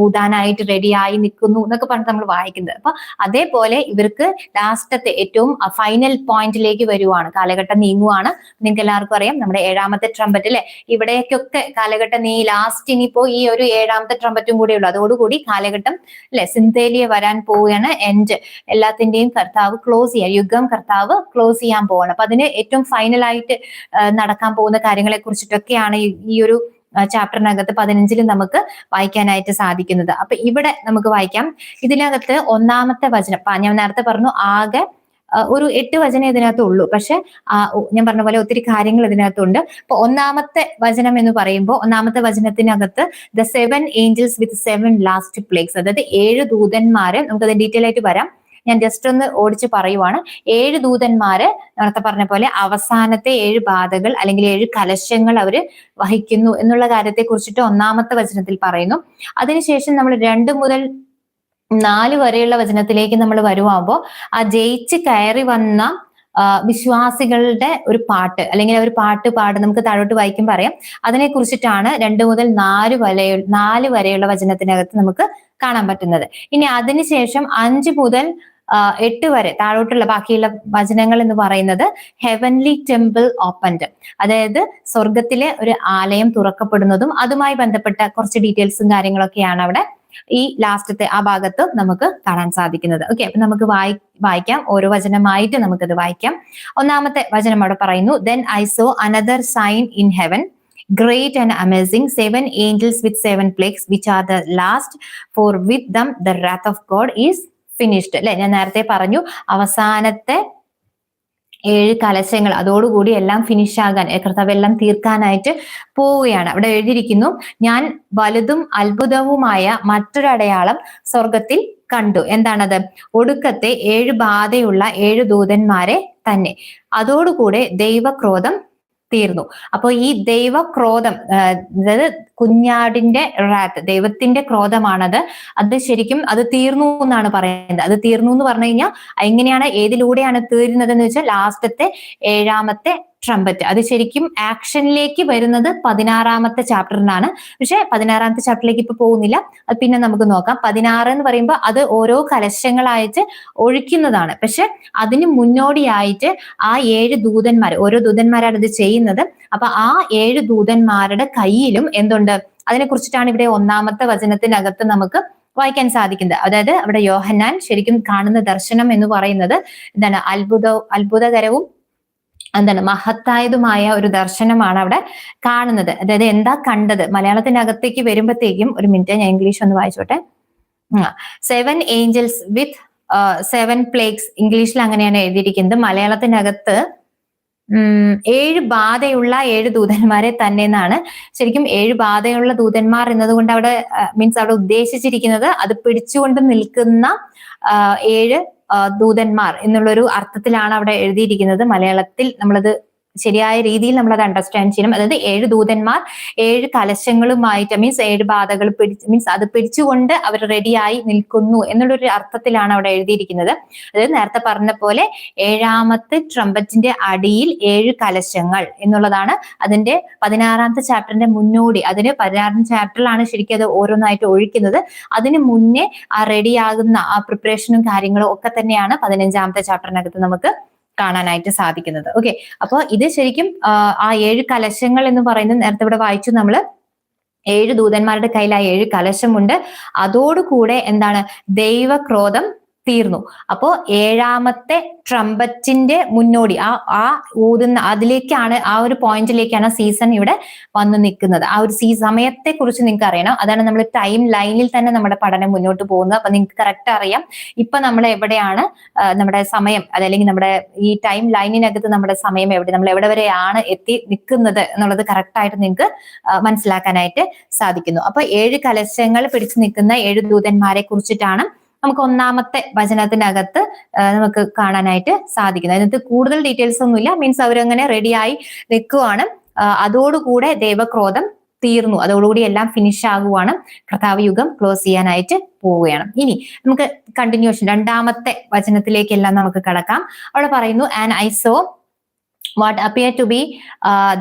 ഊതാനായിട്ട് റെഡിയായി നിൽക്കുന്നു എന്നൊക്കെ പറഞ്ഞിട്ട് നമ്മൾ വായിക്കുന്നത്. അപ്പൊ അതേപോലെ ഇവർക്ക് ലാസ്റ്റത്തെ ഏറ്റവും ഫൈനൽ പോയിന്റിലേക്ക് വരുവാണ്, കാലഘട്ടം നീങ്ങുവാണ്. നിങ്ങൾക്ക് എല്ലാവർക്കും അറിയാം നമ്മുടെ 7-ാമത്തെ ട്രംപറ്റ് അല്ലെ, ഇവിടേക്കൊക്കെ കാലഘട്ടം ലാസ്റ്റ് ഇനിയിപ്പോ ഈ ഒരു 7-ാമത്തെ ട്രംപറ്റും കൂടെ ഉള്ളു, അതോടുകൂടി കാലഘട്ടം അല്ലെ സിന്തേലിയ വരാൻ പോവുകയാണ്. എൻഡ് എല്ലാത്തിന്റെയും കർത്താവ് ക്ലോസ് ചെയ്യാൻ, യുഗം കർത്താവ് ക്ലോസ് ചെയ്യാൻ പോവാണ്. അപ്പൊ അതിന് ഏറ്റവും ഫൈനലായിട്ട് നടക്കാൻ പോകുന്ന കാര്യങ്ങളെ കുറിച്ചിട്ടൊക്കെയാണ് ഈ ഒരു ചാപ്റ്ററിനകത്ത് 15-ൽ നമുക്ക് വായിക്കാനായിട്ട് സാധിക്കുന്നത്. അപ്പൊ ഇവിടെ നമുക്ക് വായിക്കാം. ഇതിനകത്ത് 1-ാമത്തെ വചനം, ഞാൻ നേരത്തെ പറഞ്ഞു ആകെ ഒരു 8 വചനം ഇതിനകത്ത് ഉള്ളൂ, പക്ഷെ ഞാൻ പറഞ്ഞ പോലെ ഒത്തിരി കാര്യങ്ങൾ ഇതിനകത്തുണ്ട്. അപ്പൊ 1-ാമത്തെ വചനം എന്ന് പറയുമ്പോൾ 1-ാമത്തെ വചനത്തിനകത്ത് ദ 7 ഏഞ്ചൽസ് വിത്ത് 7 ലാസ്റ്റ് പ്ലേഗ്സ്, അതായത് 7 ദൂതന്മാര്, നമുക്കത് ഡീറ്റെയിൽ ആയിട്ട് വരാം, ഞാൻ ജസ്റ്റ് ഒന്ന് ഓടിച്ച് പറയുവാണ്. 7 ദൂതന്മാര് നേരത്തെ പറഞ്ഞ പോലെ അവസാനത്തെ 7 ബാധകൾ അല്ലെങ്കിൽ 7 കലശങ്ങൾ അവര് വഹിക്കുന്നു എന്നുള്ള കാര്യത്തെ കുറിച്ചിട്ട് 1-ാമത്തെ വചനത്തിൽ പറയുന്നു. അതിനുശേഷം നമ്മൾ 2 മുതൽ 4 വരെയുള്ള വചനത്തിലേക്ക് നമ്മൾ വരുവാകുമ്പോൾ ആ ജയിച്ച് കയറി വന്ന വിശ്വാസികളുടെ ഒരു പാട്ട് അല്ലെങ്കിൽ ഒരു പാട്ട് പാടും, നമുക്ക് താഴോട്ട് വായിക്കുമ്പോൾ പറയാം. അതിനെ കുറിച്ചിട്ടാണ് 2 മുതൽ 4 വരെയുള്ള വചനത്തിനകത്ത് നമുക്ക് കാണാൻ പറ്റുന്നത്. ഇനി അതിനുശേഷം 5 മുതൽ 8 വരെ താഴോട്ടുള്ള ബാക്കിയുള്ള വചനങ്ങൾ എന്ന് പറയുന്നത് ഹെവൻലി ടെമ്പിൾ ഓപ്പൺഡ്, അതായത് സ്വർഗത്തിലെ ഒരു ആലയം തുറക്കപ്പെടുന്നതും അതുമായി ബന്ധപ്പെട്ട കുറച്ച് ഡീറ്റെയിൽസും കാര്യങ്ങളൊക്കെയാണ് അവിടെ ഈ ലാസ്റ്റത്തെ ആ ഭാഗത്ത് നമുക്ക് കാണാൻ സാധിക്കുന്നത്. ഓക്കെ, അപ്പൊ നമുക്ക് വായിക്കാം, ഓരോ വചനമായിട്ട് നമുക്കത് വായിക്കാം. 1-ാമത്തെ വചനം അവിടെ പറയുന്നു, then I saw another sign in heaven, great and amazing, 7 angels with 7 plagues, which are the last, for with them the wrath of God is finished. അല്ലെ, ഞാൻ നേരത്തെ പറഞ്ഞു അവസാനത്തെ 7 കലശങ്ങൾ അതോടുകൂടി എല്ലാം ഫിനിഷ് ആകാൻ, കർത്താവ് എല്ലാം തീർക്കാനായിട്ട് പോവുകയാണ്. അവിടെ എഴുതിയിരിക്കുന്നു, ഞാൻ വലുതും അത്ഭുതവുമായ മറ്റൊരു അടയാളം സ്വർഗത്തിൽ കണ്ടു. എന്താണത്? ഒടുക്കത്തെ 7 ബാധയുള്ള 7 ദൂതന്മാരെ തന്നെ. അതോടുകൂടെ ദൈവക്രോധം തീർന്നു. അപ്പൊ ഈ ദൈവക്രോധം, അതായത് കുഞ്ഞാടിന്റെ റാത്ത്, ദൈവത്തിന്റെ ക്രോധമാണത്. അത് ശരിക്കും അത് തീർന്നു എന്നാണ് പറയുന്നത്. അത് തീർന്നു എന്ന് പറഞ്ഞു കഴിഞ്ഞാൽ എങ്ങനെയാണ്, ഏതിലൂടെയാണ് തീരുന്നത് എന്ന് വെച്ചാൽ ലാസ്റ്റത്തെ 7-ാമത്തെ ട്രംപറ്റ്. അത് ശരിക്കും ആക്ഷനിലേക്ക് വരുന്നത് 16-ാമത്തെ ചാപ്റ്ററിനാണ്. പക്ഷെ 16-ാമത്തെ ചാപ്റ്ററിലേക്ക് ഇപ്പൊ പോകുന്നില്ല, അത് പിന്നെ നമുക്ക് നോക്കാം. 16 എന്ന് പറയുമ്പോൾ അത് ഓരോ കലശങ്ങളായിട്ട് ഒഴിക്കുന്നതാണ്. പക്ഷെ അതിന് മുന്നോടിയായിട്ട് ആ 7 ദൂതന്മാർ, ഓരോ ദൂതന്മാരാണ് ഇത് ചെയ്യുന്നത്. അപ്പൊ ആ 7 ദൂതന്മാരുടെ കയ്യിലും എന്തുണ്ട്, അതിനെ കുറിച്ചിട്ടാണ് ഇവിടെ 1-ാമത്തെ വചനത്തിനകത്ത് നമുക്ക് വായിക്കാൻ സാധിക്കുന്നത്. അതായത് അവിടെ യോഹന്നാൻ ശരിക്കും കാണുന്ന ദർശനം എന്ന് പറയുന്നത് എന്താണ്, അത്ഭുതകരവും എന്താണ് മഹത്തായതുമായ ഒരു ദർശനമാണ് അവിടെ കാണുന്നത്. അതായത് എന്താ കണ്ടത്, മലയാളത്തിനകത്തേക്ക് വരുമ്പോഴത്തേക്കും, ഒരു മിനിറ്റ് ഞാൻ ഇംഗ്ലീഷ് ഒന്ന് വായിച്ചോട്ടെ. 7 ഏഞ്ചൽസ് വിത്ത് 7 പ്ലേഗ്സ്, ഇംഗ്ലീഷിൽ അങ്ങനെയാണ് എഴുതിയിരിക്കുന്നത്. മലയാളത്തിനകത്ത് 7 ബാധയുള്ള 7 ദൂതന്മാരെ തന്നെ എന്നാണ്. ശരിക്കും 7 ബാധയുള്ള ദൂതന്മാർ എന്നതുകൊണ്ട് അവിടെ മീൻസ് അവിടെ ഉദ്ദേശിച്ചിരിക്കുന്നത് അത് പിടിച്ചുകൊണ്ട് നിൽക്കുന്ന 7 ദൂതന്മാർ എന്നുള്ളൊരു അർത്ഥത്തിലാണ് അവിടെ എഴുതിയിരിക്കുന്നത്. മലയാളത്തിൽ നമ്മളത് ശരിയായ രീതിയിൽ നമ്മൾ അത് അണ്ടർസ്റ്റാൻഡ് ചെയ്യണം. അതായത് 7 ദൂതന്മാർ 7 കലശങ്ങളുമായിട്ട്, മീൻസ് 7 ബാധകൾ മീൻസ് അത് പിടിച്ചുകൊണ്ട് അവർ റെഡിയായി നിൽക്കുന്നു എന്നുള്ളൊരു അർത്ഥത്തിലാണ് അവിടെ എഴുതിയിരിക്കുന്നത്. അതായത് നേരത്തെ പറഞ്ഞ പോലെ 7-ാമത്തെ ട്രംപറ്റിന്റെ അടിയിൽ 7 കലശങ്ങൾ എന്നുള്ളതാണ് അതിന്റെ 16-ാമത്തെ ചാപ്റ്ററിന്റെ മുന്നോടി. അതിന് 16-ാം ചാപ്റ്ററിലാണ് ശരിക്കും അത് ഓരോന്നായിട്ട് ഒഴിക്കുന്നത്. അതിന് മുന്നേ ആ റെഡിയാകുന്ന ആ പ്രിപ്പറേഷനും കാര്യങ്ങളും ഒക്കെ തന്നെയാണ് 15-ാമത്തെ ചാപ്റ്ററിനകത്ത് നമുക്ക് കാണാനായിട്ട് സാധിക്കുന്നത്. ഓക്കെ, അപ്പോൾ ഇത് ശരിക്കും ആ 7 കലശങ്ങൾ എന്ന് പറയുന്നത് നേരത്തെ ഇവിടെ വായിച്ചു നമ്മള്. 7 ദൂതന്മാരുടെ കയ്യിൽ ആ 7 കലശമുണ്ട്. അതോടുകൂടെ എന്താണ്, ദൈവക്രോധം തീർന്നു. അപ്പോ 7ാമത്തെ ട്രംപറ്റിന്റെ മുന്നോടി ആ ഊതുന്ന അതിലേക്കാണ്, ആ ഒരു പോയിന്റിലേക്കാണ് സീസൺ ഇവിടെ വന്ന് നിൽക്കുന്നത്. ആ ഒരു സമയത്തെ കുറിച്ച് നിങ്ങൾക്ക് അറിയണം. അതാണ് നമ്മൾ ടൈം ലൈനിൽ തന്നെ നമ്മുടെ പഠനം മുന്നോട്ട് പോകുന്നത്. അപ്പൊ നിങ്ങൾക്ക് കറക്റ്റ് അറിയാം ഇപ്പൊ നമ്മൾ എവിടെയാണ് നമ്മുടെ സമയം, അതല്ലെങ്കിൽ നമ്മുടെ ഈ ടൈം ലൈനിനകത്ത് നമ്മുടെ സമയം എവിടെ, നമ്മൾ എവിടെ വരെയാണ് എത്തി നിൽക്കുന്നത് എന്നുള്ളത് കറക്റ്റ് ആയിട്ട് നിങ്ങൾക്ക് മനസ്സിലാക്കാനായിട്ട് സാധിക്കുന്നു. അപ്പൊ 7 കലശങ്ങൾ പിടിച്ചു നിൽക്കുന്ന 7 ദൂതന്മാരെ കുറിച്ചിട്ടാണ് നമുക്ക് 1ാമത്തെ വചനത്തിനകത്ത് നമുക്ക് കാണാനായിട്ട് സാധിക്കുന്നത്. അതിനകത്ത് കൂടുതൽ ഡീറ്റെയിൽസ് ഒന്നുമില്ല. മീൻസ് അവരങ്ങനെ റെഡിയായി നിൽക്കുവാണ്. അതോടുകൂടെ ദൈവക്രോധം തീർന്നു, അതോടുകൂടി എല്ലാം ഫിനിഷ് ആകുവാണ്. കർത്താവ് യുഗം ക്ലോസ് ചെയ്യാനായിട്ട് പോവുകയാണ്. ഇനി നമുക്ക് കണ്ടിന്യൂഷൻ 2ാമത്തെ വചനത്തിലേക്കെല്ലാം നമുക്ക് കടക്കാം. അവിടെ പറയുന്നു, and I so what appeared to be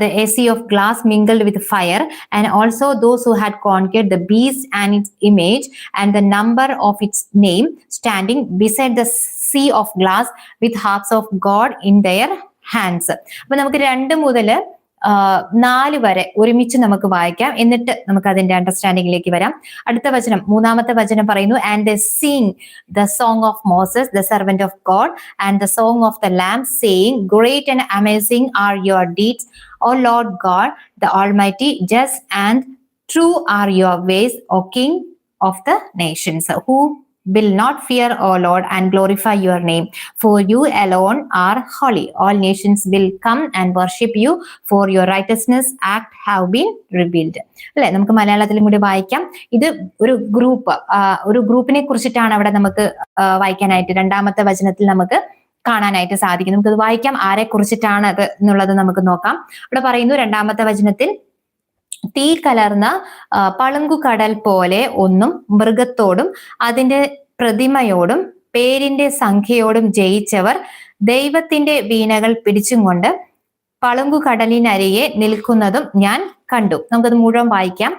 the sea of glass mingled with fire, and also those who had conquered the beast and its image and the number of its name, standing beside the sea of glass with harps of God in their hands. അപ്പൊ നമുക്ക് 2 മുതൽ 4 വരെ ഒരുമിച്ച് നമുക്ക് വായിക്കാം, എന്നിട്ട് നമുക്ക് അതിന്റെ അണ്ടർസ്റ്റാൻഡിംഗിലേക്ക് വരാം. അടുത്ത വചനം 3ാമത്തെ വചനം പറയുന്നു, and they sing the song of Moses the servant of God and the song of the Lamb, saying, great and amazing are your deeds, O Lord God the Almighty, just and true are your ways, O King of the nations. Who will not fear, O Lord, and glorify your name, for you alone are holy. All nations will come and worship you, for your righteousness act have been revealed. അല്ലെ, നമുക്ക് മലയാളത്തിലും കൂടി വായിക്കാം. ഇത് ഒരു ഗ്രൂപ്പിനെ കുറിച്ചിട്ടാണ് അവിടെ നമുക്ക് വായിക്കാനായിട്ട് 2ാമത്തെ വചനത്തിൽ നമുക്ക് കാണാനായിട്ട് സാധിക്കും. നമുക്കത് വായിക്കാം, ആരെ കുറിച്ചിട്ടാണ് അത് എന്നുള്ളത് നമുക്ക് നോക്കാം. അവിടെ പറയുന്നു 2ാമത്തെ വചനത്തിൽ, തീ കലർന്ന പളുങ്കുകടൽ പോലെ ഒന്നും മൃഗത്തോടും അതിന്റെ പ്രതിമയോടും പേരിന്റെ സംഖ്യയോടും ജയിച്ചവർ ദൈവത്തിന്റെ വീണകൾ പിടിച്ചും കൊണ്ട് പളുങ്കുകടലിനരികെ നിൽക്കുന്നതും ഞാൻ കണ്ടു. നമുക്കത് മുഴുവൻ വായിക്കാം.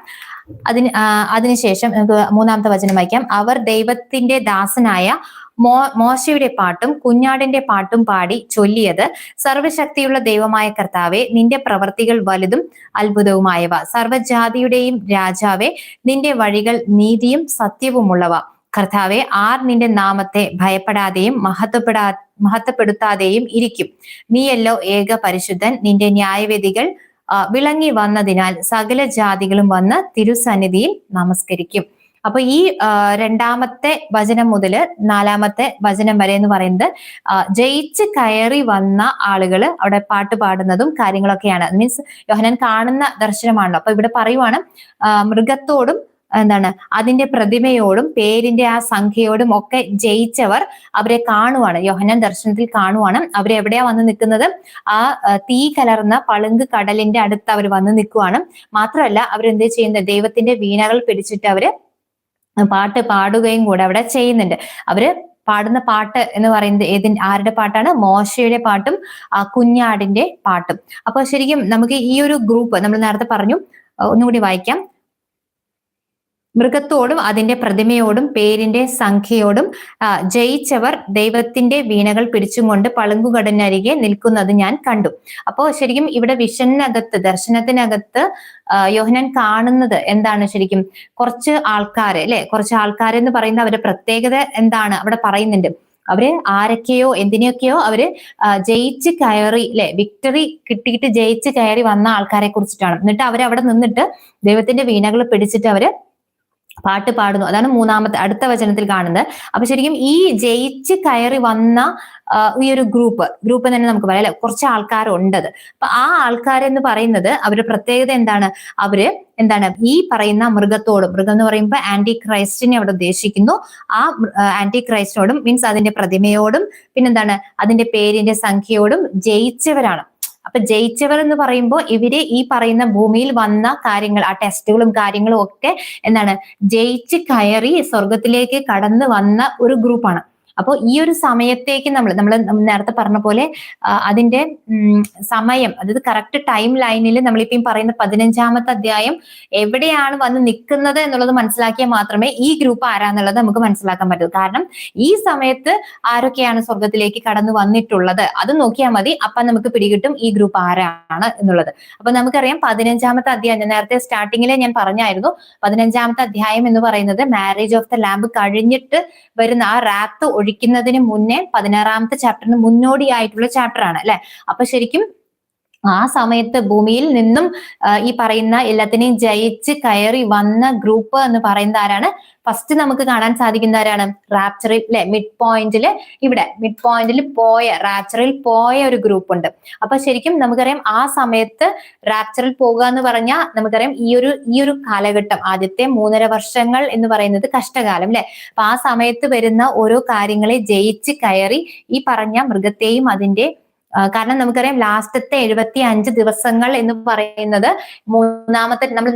അതിനുശേഷം നമുക്ക് 3ാമത്തെ വചനം വായിക്കാം. അവർ ദൈവത്തിന്റെ ദാസനായ മോശയുടെ പാട്ടും കുഞ്ഞാടിന്റെ പാട്ടും പാടി ചൊല്ലിയത്, സർവശക്തിയുള്ള ദൈവമായ കർത്താവെ, നിന്റെ പ്രവർത്തികൾ വലുതും അത്ഭുതവുമായവ. സർവ്വജാതിയുടെയും രാജാവെ, നിന്റെ വഴികൾ നീതിയും സത്യവുമുള്ളവ. കർത്താവെ, ആർ നിന്റെ നാമത്തെ ഭയപ്പെടാതെയും മഹത്വപ്പെടുത്താതെയും ഇരിക്കും. നീയല്ലോ ഏക പരിശുദ്ധൻ. നിന്റെ ന്യായവിധികൾ വിളങ്ങി വന്നതിനാൽ സകല ജാതികളും വന്ന് തിരുസന്നിധിയിൽ നമസ്കരിക്കും. അപ്പൊ ഈ 2ാമത്തെ വചനം മുതൽ 4ാമത്തെ വചനം വരെ എന്ന് പറയുന്നത് ജയിച്ച് കയറി വന്ന ആളുകൾ അവിടെ പാട്ട് പാടുന്നതും കാര്യങ്ങളൊക്കെയാണ്. മീൻസ് യോഹന്നാൻ കാണുന്ന ദർശനമാണല്ലോ. അപ്പൊ ഇവിടെ പറയുവാണ്, മൃഗത്തോടും എന്താണ് അതിന്റെ പ്രതിമയോടും പേരിന്റെ ആ സംഖ്യയോടും ഒക്കെ ജയിച്ചവർ അവരെ കാണുവാണ്. യോഹന്നാൻ ദർശനത്തിൽ കാണുവാണ്. അവരെവിടെയാ വന്ന് നിൽക്കുന്നത്? ആ തീ കലർന്ന പളുങ്ക് കടലിന്റെ അടുത്ത് അവർ വന്ന് നിൽക്കുവാണ്. മാത്രമല്ല അവരെന്ത് ചെയ്യുന്നത്? ദൈവത്തിന്റെ വീണകൾ പിടിച്ചിട്ട് അവര് പാട്ട് പാടുകയും കൂടെ അവിടെ ചെയ്യുന്നുണ്ട്. അവര് പാടുന്ന പാട്ട് എന്ന് പറയുന്നത് ആരുടെ പാട്ടാണ്? മോശയുടെ പാട്ടും കുഞ്ഞാടിന്റെ പാട്ടും. അപ്പൊ ശരിക്കും നമുക്ക് ഈ ഒരു ഗ്രൂപ്പ് നമ്മൾ നേരത്തെ പറഞ്ഞു, ഒന്നുകൂടി വായിക്കാം. മൃഗത്തോടും അതിന്റെ പ്രതിമയോടും പേരിന്റെ സംഖ്യയോടും ജയിച്ചവർ ദൈവത്തിന്റെ വീണകൾ പിടിച്ചും കൊണ്ട് പളുങ്കുകടലിനരികെ നിൽക്കുന്നത് ഞാൻ കണ്ടു. അപ്പോ ശരിക്കും ഇവിടെ വിഷനകത്ത്, ദർശനത്തിനകത്ത് യോഹന്നാൻ കാണുന്നത് എന്താണ്? ശരിക്കും കുറച്ച് ആൾക്കാര്, അല്ലെ, കുറച്ച് ആൾക്കാരെന്ന് പറയുന്ന അവരുടെ പ്രത്യേകത എന്താണ് അവിടെ പറയുന്നുണ്ട്. അവര് ആരൊക്കെയോ എന്തിനൊക്കെയോ അവര് ജയിച്ച് കയറി, അല്ലെ, വിക്ടറി കിട്ടിയിട്ട് ജയിച്ച് കയറി വന്ന ആൾക്കാരെ കുറിച്ചിട്ടാണ്. എന്നിട്ട് അവരവിടെ നിന്നിട്ട് ദൈവത്തിന്റെ വീണകൾ പിടിച്ചിട്ട് അവര് പാട്ട് പാടുന്നു. അതാണ് 3ാമത്തെ അടുത്ത വചനത്തിൽ കാണുന്നത്. അപ്പൊ ശരിക്കും ഈ ജയിച്ച് കയറി വന്ന ഈ ഒരു ഗ്രൂപ്പ് തന്നെ നമുക്ക് പറയാം, അല്ലെ, കുറച്ച് ആൾക്കാരുണ്ടത്. അപ്പൊ ആ ആൾക്കാരെന്ന് പറയുന്നത് അവരുടെ പ്രത്യേകത എന്താണ്? അവര് എന്താണ് ഈ പറയുന്ന മൃഗത്തോടും, മൃഗം എന്ന് പറയുമ്പോൾ ആന്റി ക്രൈസ്റ്റിനെ അവിടെ ഉദ്ദേശിക്കുന്നു. ആ ആന്റി ക്രൈസ്റ്റിനോടും, മീൻസ് അതിന്റെ പ്രതിമയോടും, പിന്നെന്താണ് അതിന്റെ പേരിന്റെ സംഖ്യയോടും ജയിച്ചവരാണ്. അപ്പൊ ജയിച്ചവർ എന്ന് പറയുമ്പോൾ ഇവര് ഈ പറയുന്ന ഭൂമിയിൽ വന്ന കാര്യങ്ങൾ, ആ ടെസ്റ്റുകളും കാര്യങ്ങളും ഒക്കെ എന്താണ് ജയിച്ച് കയറി സ്വർഗത്തിലേക്ക് കടന്നു വന്ന ഒരു ഗ്രൂപ്പാണ്. അപ്പോൾ ഈ ഒരു സമയത്തേക്ക് നമ്മൾ നേരത്തെ പറഞ്ഞ പോലെ അതിന്റെ സമയം, അതായത് കറക്റ്റ് ടൈം ലൈനിൽ നമ്മളിപ്പം പറയുന്ന 15-ാമത്തെ അധ്യായം എവിടെയാണ് വന്ന് നിൽക്കുന്നത് എന്നുള്ളത് മനസ്സിലാക്കിയാൽ മാത്രമേ ഈ ഗ്രൂപ്പ് ആരാന്നുള്ളത് നമുക്ക് മനസ്സിലാക്കാൻ പറ്റൂ. കാരണം ഈ സമയത്ത് ആരൊക്കെയാണ് സ്വർഗത്തിലേക്ക് കടന്നു വന്നിട്ടുള്ളത് അത് നോക്കിയാൽ മതി. അപ്പൊ നമുക്ക് പിടികിട്ടും ഈ ഗ്രൂപ്പ് ആരാണ് എന്നുള്ളത്. അപ്പൊ നമുക്കറിയാം 15-ാമത്തെ അധ്യായം, നേരത്തെ സ്റ്റാർട്ടിങ്ങിലെ ഞാൻ പറഞ്ഞായിരുന്നു, 15-ാമത്തെ അധ്യായം എന്ന് പറയുന്നത് മാരേജ് ഓഫ് ദ ലാംബ് കഴിഞ്ഞിട്ട് വരുന്ന ആ റാത്ത് ഒഴിക്കുന്നതിന് മുന്നേ 16-ാമത്തെ ചാപ്റ്ററിന് മുന്നോടിയായിട്ടുള്ള ചാപ്റ്റർ ആണ് അല്ലെ. അപ്പൊ ശരിക്കും ആ സമയത്ത് ഭൂമിയിൽ നിന്നും ഈ പറയുന്ന എല്ലാത്തിനെയും ജയിച്ച് കയറി വന്ന ഗ്രൂപ്പ് എന്ന് പറയുന്നത് ആരാണ്? ഫസ്റ്റ് നമുക്ക് കാണാൻ സാധിക്കുന്ന ആരാണ്? റാപ്ചറിൽ അല്ലെ, മിഡ് പോയിന്റില്, ഇവിടെ മിഡ് പോയിന്റിൽ റാപ്ചറിൽ പോയ ഒരു ഗ്രൂപ്പ് ഉണ്ട്. അപ്പൊ ശരിക്കും നമുക്കറിയാം ആ സമയത്ത് റാപ്ചറിൽ പോകുക എന്ന് പറഞ്ഞാൽ നമുക്കറിയാം ഈ ഒരു കാലഘട്ടം, ആദ്യത്തെ 3.5 വർഷങ്ങൾ എന്ന് പറയുന്നത് കഷ്ടകാലം അല്ലെ. അപ്പൊ ആ സമയത്ത് വരുന്ന ഓരോ കാര്യങ്ങളെ ജയിച്ച് കയറി ഈ പറഞ്ഞ മൃഗത്തെയും അതിന്റെ കാരണം നമുക്കറിയാം ലാസ്റ്റത്തെ 75 ദിവസങ്ങൾ എന്ന് പറയുന്നത് മൂന്നാമത്തെ, നമ്മൾ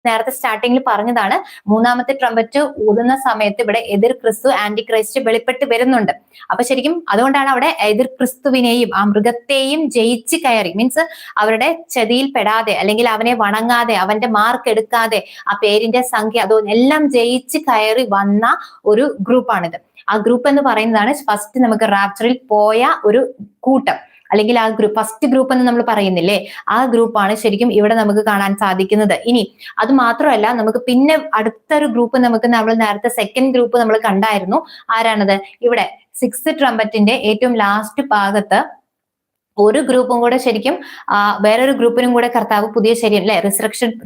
നേരത്തെ സ്റ്റാർട്ടിങ്ങിൽ പറഞ്ഞതാണ്, 3-ാമത്തെ ട്രംപറ്റ് ഊതുന്ന സമയത്ത് ഇവിടെ എതിർ ക്രിസ്തു, ആന്റി ക്രൈസ്റ്റ് വെളിപ്പെട്ട് വരുന്നുണ്ട്. അപ്പൊ ശരിക്കും അതുകൊണ്ടാണ് അവിടെ എതിർ ക്രിസ്തുവിനെയും ആ മൃഗത്തെയും ജയിച്ച് കയറി, മീൻസ് അവരുടെ ചതിയിൽ പെടാതെ അല്ലെങ്കിൽ അവനെ വണങ്ങാതെ അവന്റെ മാർക്ക് എടുക്കാതെ ആ പേരിന്റെ സംഖ്യ എല്ലാം ജയിച്ച് കയറി വന്ന ഒരു ഗ്രൂപ്പാണിത്. ആ ഗ്രൂപ്പ് എന്ന് പറയുന്നതാണ് ഫസ്റ്റ് നമുക്ക് റാപ്ചറിൽ പോയ ഒരു കൂട്ടം, അല്ലെങ്കിൽ ആ ഗ്രൂപ്പ്, ഫസ്റ്റ് ഗ്രൂപ്പ് എന്ന് നമ്മൾ പറയുന്നില്ലേ, ആ ഗ്രൂപ്പാണ് ശരിക്കും ഇവിടെ നമുക്ക് കാണാൻ സാധിക്കുന്നത്. ഇനി അത് മാത്രമല്ല, നമുക്ക് പിന്നെ അടുത്തൊരു ഗ്രൂപ്പ് നമ്മൾ നേരത്തെ സെക്കൻഡ് ഗ്രൂപ്പ് നമ്മൾ കണ്ടായിരുന്നു. ആരാണത്? ഇവിടെ 6th ട്രംപറ്റിന്റെ ഏറ്റവും ലാസ്റ്റ് ഭാഗത്ത് ഒരു ഗ്രൂപ്പും കൂടെ ശരിക്കും വേറൊരു ഗ്രൂപ്പിനും കൂടെ കർത്താവ് പുതിയ ശരീരം അല്ലെ,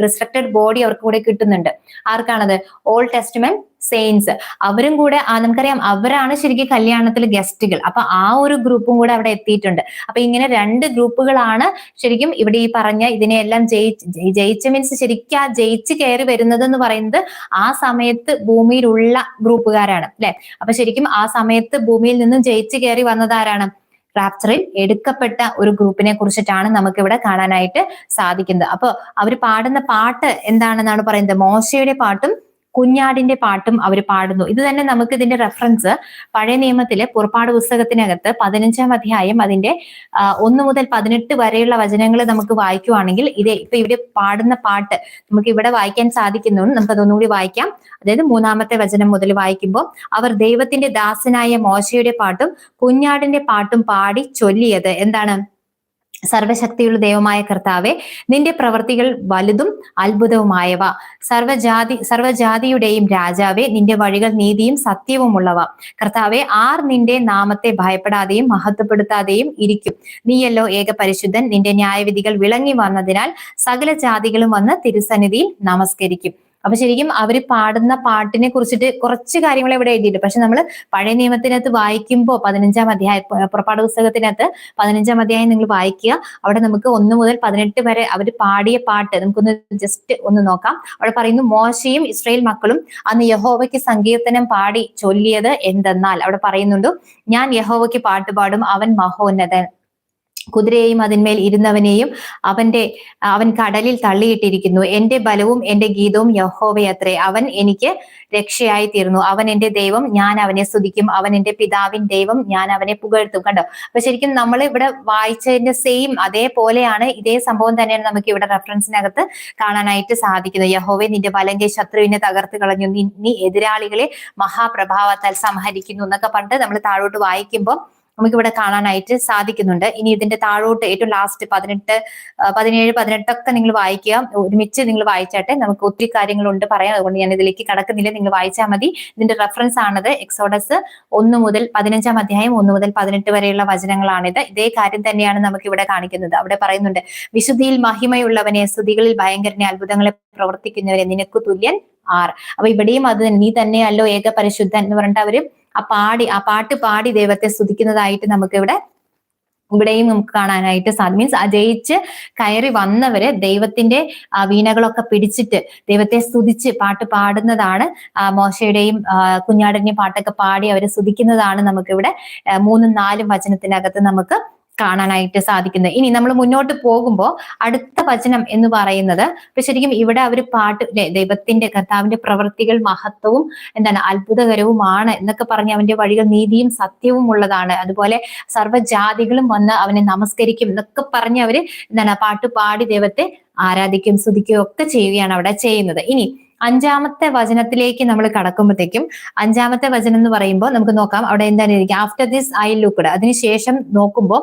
റിസ്ട്രക്റ്റഡ് ബോഡി അവർക്ക് കൂടെ കിട്ടുന്നുണ്ട്. ആർക്കാണത്? Old Testament saints. അവരും കൂടെ നമുക്കറിയാം അവരാണ് ശരിക്കും കല്യാണത്തിൽ ഗസ്റ്റുകൾ. അപ്പൊ ആ ഒരു ഗ്രൂപ്പും കൂടെ അവിടെ എത്തിയിട്ടുണ്ട്. അപ്പൊ ഇങ്ങനെ 2 ഗ്രൂപ്പുകളാണ് ശരിക്കും ഇവിടെ ഈ പറഞ്ഞ ഇതിനെയെല്ലാം ജയിച്ച് മീൻസ് ശരിക്കും ആ ജയിച്ച് കയറി വരുന്നത് എന്ന് പറയുന്നത് ആ സമയത്ത് ഭൂമിയിലുള്ള ഗ്രൂപ്പുകാരാണ് അല്ലെ. അപ്പൊ ശരിക്കും ആ സമയത്ത് ഭൂമിയിൽ നിന്നും ജയിച്ച് കയറി വന്നത് ആരാണ്? റാപ്ചറിൽ എടുക്കപ്പെട്ട ഒരു ഗ്രൂപ്പിനെ കുറിച്ചിട്ടാണ് നമുക്ക് ഇവിടെ കാണാനായിട്ട് സാധിക്കുന്നത്. അപ്പൊ അവർ പാടുന്ന പാട്ട് എന്താണെന്നാണ് പറയുന്നത്? മോശയുടെ പാട്ടും കുഞ്ഞാടിന്റെ പാട്ടും അവർ പാടുന്നു. ഇത് തന്നെ നമുക്ക് ഇതിന്റെ റെഫറൻസ് പഴയ നിയമത്തിലെ പുറപ്പാട് പുസ്തകത്തിനകത്ത് 15-ാം അധ്യായം അതിന്റെ 1 മുതൽ 18 വരെയുള്ള വചനങ്ങൾ നമുക്ക് വായിക്കുവാണെങ്കിൽ ഇപ്പൊ ഇവിടെ പാടുന്ന പാട്ട് നമുക്ക് ഇവിടെ വായിക്കാൻ സാധിക്കുന്നുണ്ട്. നമുക്ക് അതൊന്നുകൂടി വായിക്കാം. അതായത് 3-ാമത്തെ വചനം മുതൽ വായിക്കുമ്പോൾ, അവർ ദൈവത്തിന്റെ ദാസനായ മോശയുടെ പാട്ടും കുഞ്ഞാടിന്റെ പാട്ടും പാടി ചൊല്ലിയത് എന്താണ്? സർവശക്തിയുള്ള ദൈവമായ കർത്താവെ, നിന്റെ പ്രവർത്തികൾ വലുതും അത്ഭുതവുമായവ. സർവജാതിയുടെയും രാജാവെ, നിന്റെ വഴികൾ നീതിയും സത്യവുമുള്ളവ. കർത്താവെ, ആർ നിന്റെ നാമത്തെ ഭയപ്പെടാതെയും മഹത്വപ്പെടുത്താതെയും ഇരിക്കും? നീയല്ലോ ഏക പരിശുദ്ധൻ. നിന്റെ ന്യായവിധികൾ വിളങ്ങി വന്നതിനാൽ സകല ജാതികളും വന്ന് തിരുസന്നിധിയിൽ നമസ്കരിക്കും. അപ്പൊ ശരിക്കും അവർ പാടുന്ന പാട്ടിനെ കുറിച്ചിട്ട് കുറച്ച് കാര്യങ്ങൾ ഇവിടെ എഴുതിയിട്ടുണ്ട്. പക്ഷെ നമ്മൾ പഴയ നിയമത്തിനകത്ത് വായിക്കുമ്പോൾ 15-ാം അധ്യായം, പുറപ്പാട് പുസ്തകത്തിനകത്ത് 15-ാം അധ്യായം നിങ്ങൾ വായിക്കുക. അവിടെ നമുക്ക് 1 മുതൽ 18 വരെ അവർ പാടിയ പാട്ട് നമുക്കൊന്ന് ജസ്റ്റ് ഒന്ന് നോക്കാം. അവിടെ പറയുന്നു, മോശയും ഇസ്രായേൽ മക്കളും അന്ന് യഹോവയ്ക്ക് സങ്കീർത്തനം പാടി ചൊല്ലിയത് എന്തെന്നാൽ, അവിടെ പറയുന്നുണ്ട്, ഞാൻ യഹോവയ്ക്ക് പാട്ടുപാടും, അവൻ മഹോന്നതൻ. കുതിരയെയും അതിന്മേൽ ഇരുന്നവനെയും അവൻ കടലിൽ തള്ളിയിട്ടിരിക്കുന്നു. എന്റെ ബലവും എന്റെ ഗീതവും യഹോവയത്രേ. അവൻ എനിക്ക് രക്ഷയായി തീർന്നു. അവൻ എന്റെ ദൈവം, ഞാൻ അവനെ സ്തുതിക്കും. അവൻ എന്റെ പിതാവിൻ ദൈവം, ഞാൻ അവനെ പുകഴ്ത്തും. കണ്ടോ? അപ്പൊ ശരിക്കും നമ്മൾ ഇവിടെ വായിച്ചതിന്റെ സെയിം അതേപോലെയാണ്, ഇതേ സംഭവം തന്നെയാണ് നമുക്ക് ഇവിടെ റെഫറൻസിനകത്ത് കാണാനായിട്ട് സാധിക്കുന്നത്. യഹോവേ, നിന്റെ വലങ്കൈ ശത്രുവിനെ തകർത്ത് കളഞ്ഞു, നീ എതിരാളികളെ മഹാപ്രഭാവത്താൽ സംഹരിക്കുന്നു എന്നൊക്കെ പറഞ്ഞിട്ട് നമ്മൾ താഴോട്ട് വായിക്കുമ്പോൾ നമുക്കിവിടെ കാണാനായിട്ട് സാധിക്കുന്നുണ്ട്. ഇനി ഇതിന്റെ താഴോട്ട് ഏറ്റവും ലാസ്റ്റ് 18, 17, 18 ഒക്കെ നിങ്ങൾ വായിക്കുക. ഒരുമിച്ച് നിങ്ങൾ വായിച്ചാട്ടെ, നമുക്ക് ഒത്തിരി കാര്യങ്ങളുണ്ട് പറയാം. അതുകൊണ്ട് ഞാൻ ഇതിലേക്ക് കടക്കുന്നില്ല, നിങ്ങൾ വായിച്ചാൽ മതി. ഇതിന്റെ റെഫറൻസ് ആണത് എക്സോഡസ് 1 മുതൽ 15-ാം അധ്യായം 1 മുതൽ 18 വരെയുള്ള വചനങ്ങളാണിത്. ഇതേ കാര്യം തന്നെയാണ് നമുക്ക് ഇവിടെ കാണിക്കുന്നത്. അവിടെ പറയുന്നുണ്ട്, വിശുദ്ധിയിൽ മഹിമയുള്ളവനെ, സ്തുതികളിൽ ഭയങ്കരനെ, അത്ഭുതങ്ങളെ പ്രവർത്തിക്കുന്നവരെ, നിനക്ക് തുല്യൻ ആർ. അപ്പൊ ഇവിടെയും അത് നീ തന്നെയല്ലോ ഏക പരിശുദ്ധൻ എന്ന് പറഞ്ഞിട്ട് അവര് ആ പാട്ട് പാടി ദൈവത്തെ സ്തുതിക്കുന്നതായിട്ട് നമുക്ക് ഇവിടെയും നമുക്ക് കാണാനായിട്ട് സാധിക്കും. മീൻസ് ജയിച്ച് കയറി വന്നവര് ദൈവത്തിന്റെ വീണകളൊക്കെ പിടിച്ചിട്ട് ദൈവത്തെ സ്തുതിച്ച് പാട്ട് പാടുന്നതാണ്. മോശയുടെയും കുഞ്ഞാടിന്റെയും പാട്ടൊക്കെ പാടി അവരെ സ്തുതിക്കുന്നതാണ് നമുക്കിവിടെ 3-4 വചനത്തിനകത്ത് നമുക്ക് കാണാനായിട്ട് സാധിക്കുന്നത്. ഇനി നമ്മൾ മുന്നോട്ട് പോകുമ്പോൾ അടുത്ത വചനം എന്ന് പറയുന്നത് ഇപ്പൊ ശരിക്കും ഇവിടെ അവര് പാട്ട് ദൈവത്തിന്റെ കർത്താവിന്റെ പ്രവൃത്തികൾ മഹത്വവും അത്ഭുതകരവുമാണ് എന്നൊക്കെ പറഞ്ഞ് അവന്റെ വഴികൾ നീതിയും സത്യവും ഉള്ളതാണ്, അതുപോലെ സർവ്വജാതികളും വന്ന് അവനെ നമസ്കരിക്കും എന്നൊക്കെ പറഞ്ഞ് അവര് പാട്ട് പാടി ദൈവത്തെ ആരാധിക്കും സ്തുതിക്കുകയും ഒക്കെ ചെയ്യുകയാണ് അവിടെ ചെയ്യുന്നത്. ഇനി അഞ്ചാമത്തെ വചനത്തിലേക്ക് നമ്മൾ കടക്കുമ്പോഴത്തേക്കും അഞ്ചാമത്തെ വചനം എന്ന് പറയുമ്പോൾ നമുക്ക് നോക്കാം അവിടെ എന്താണ് ഇരിക്കുക. ആഫ്റ്റർ ദിസ് ഐ ലുക്ക്ഡ്, അതിനുശേഷം നോക്കുമ്പോൾ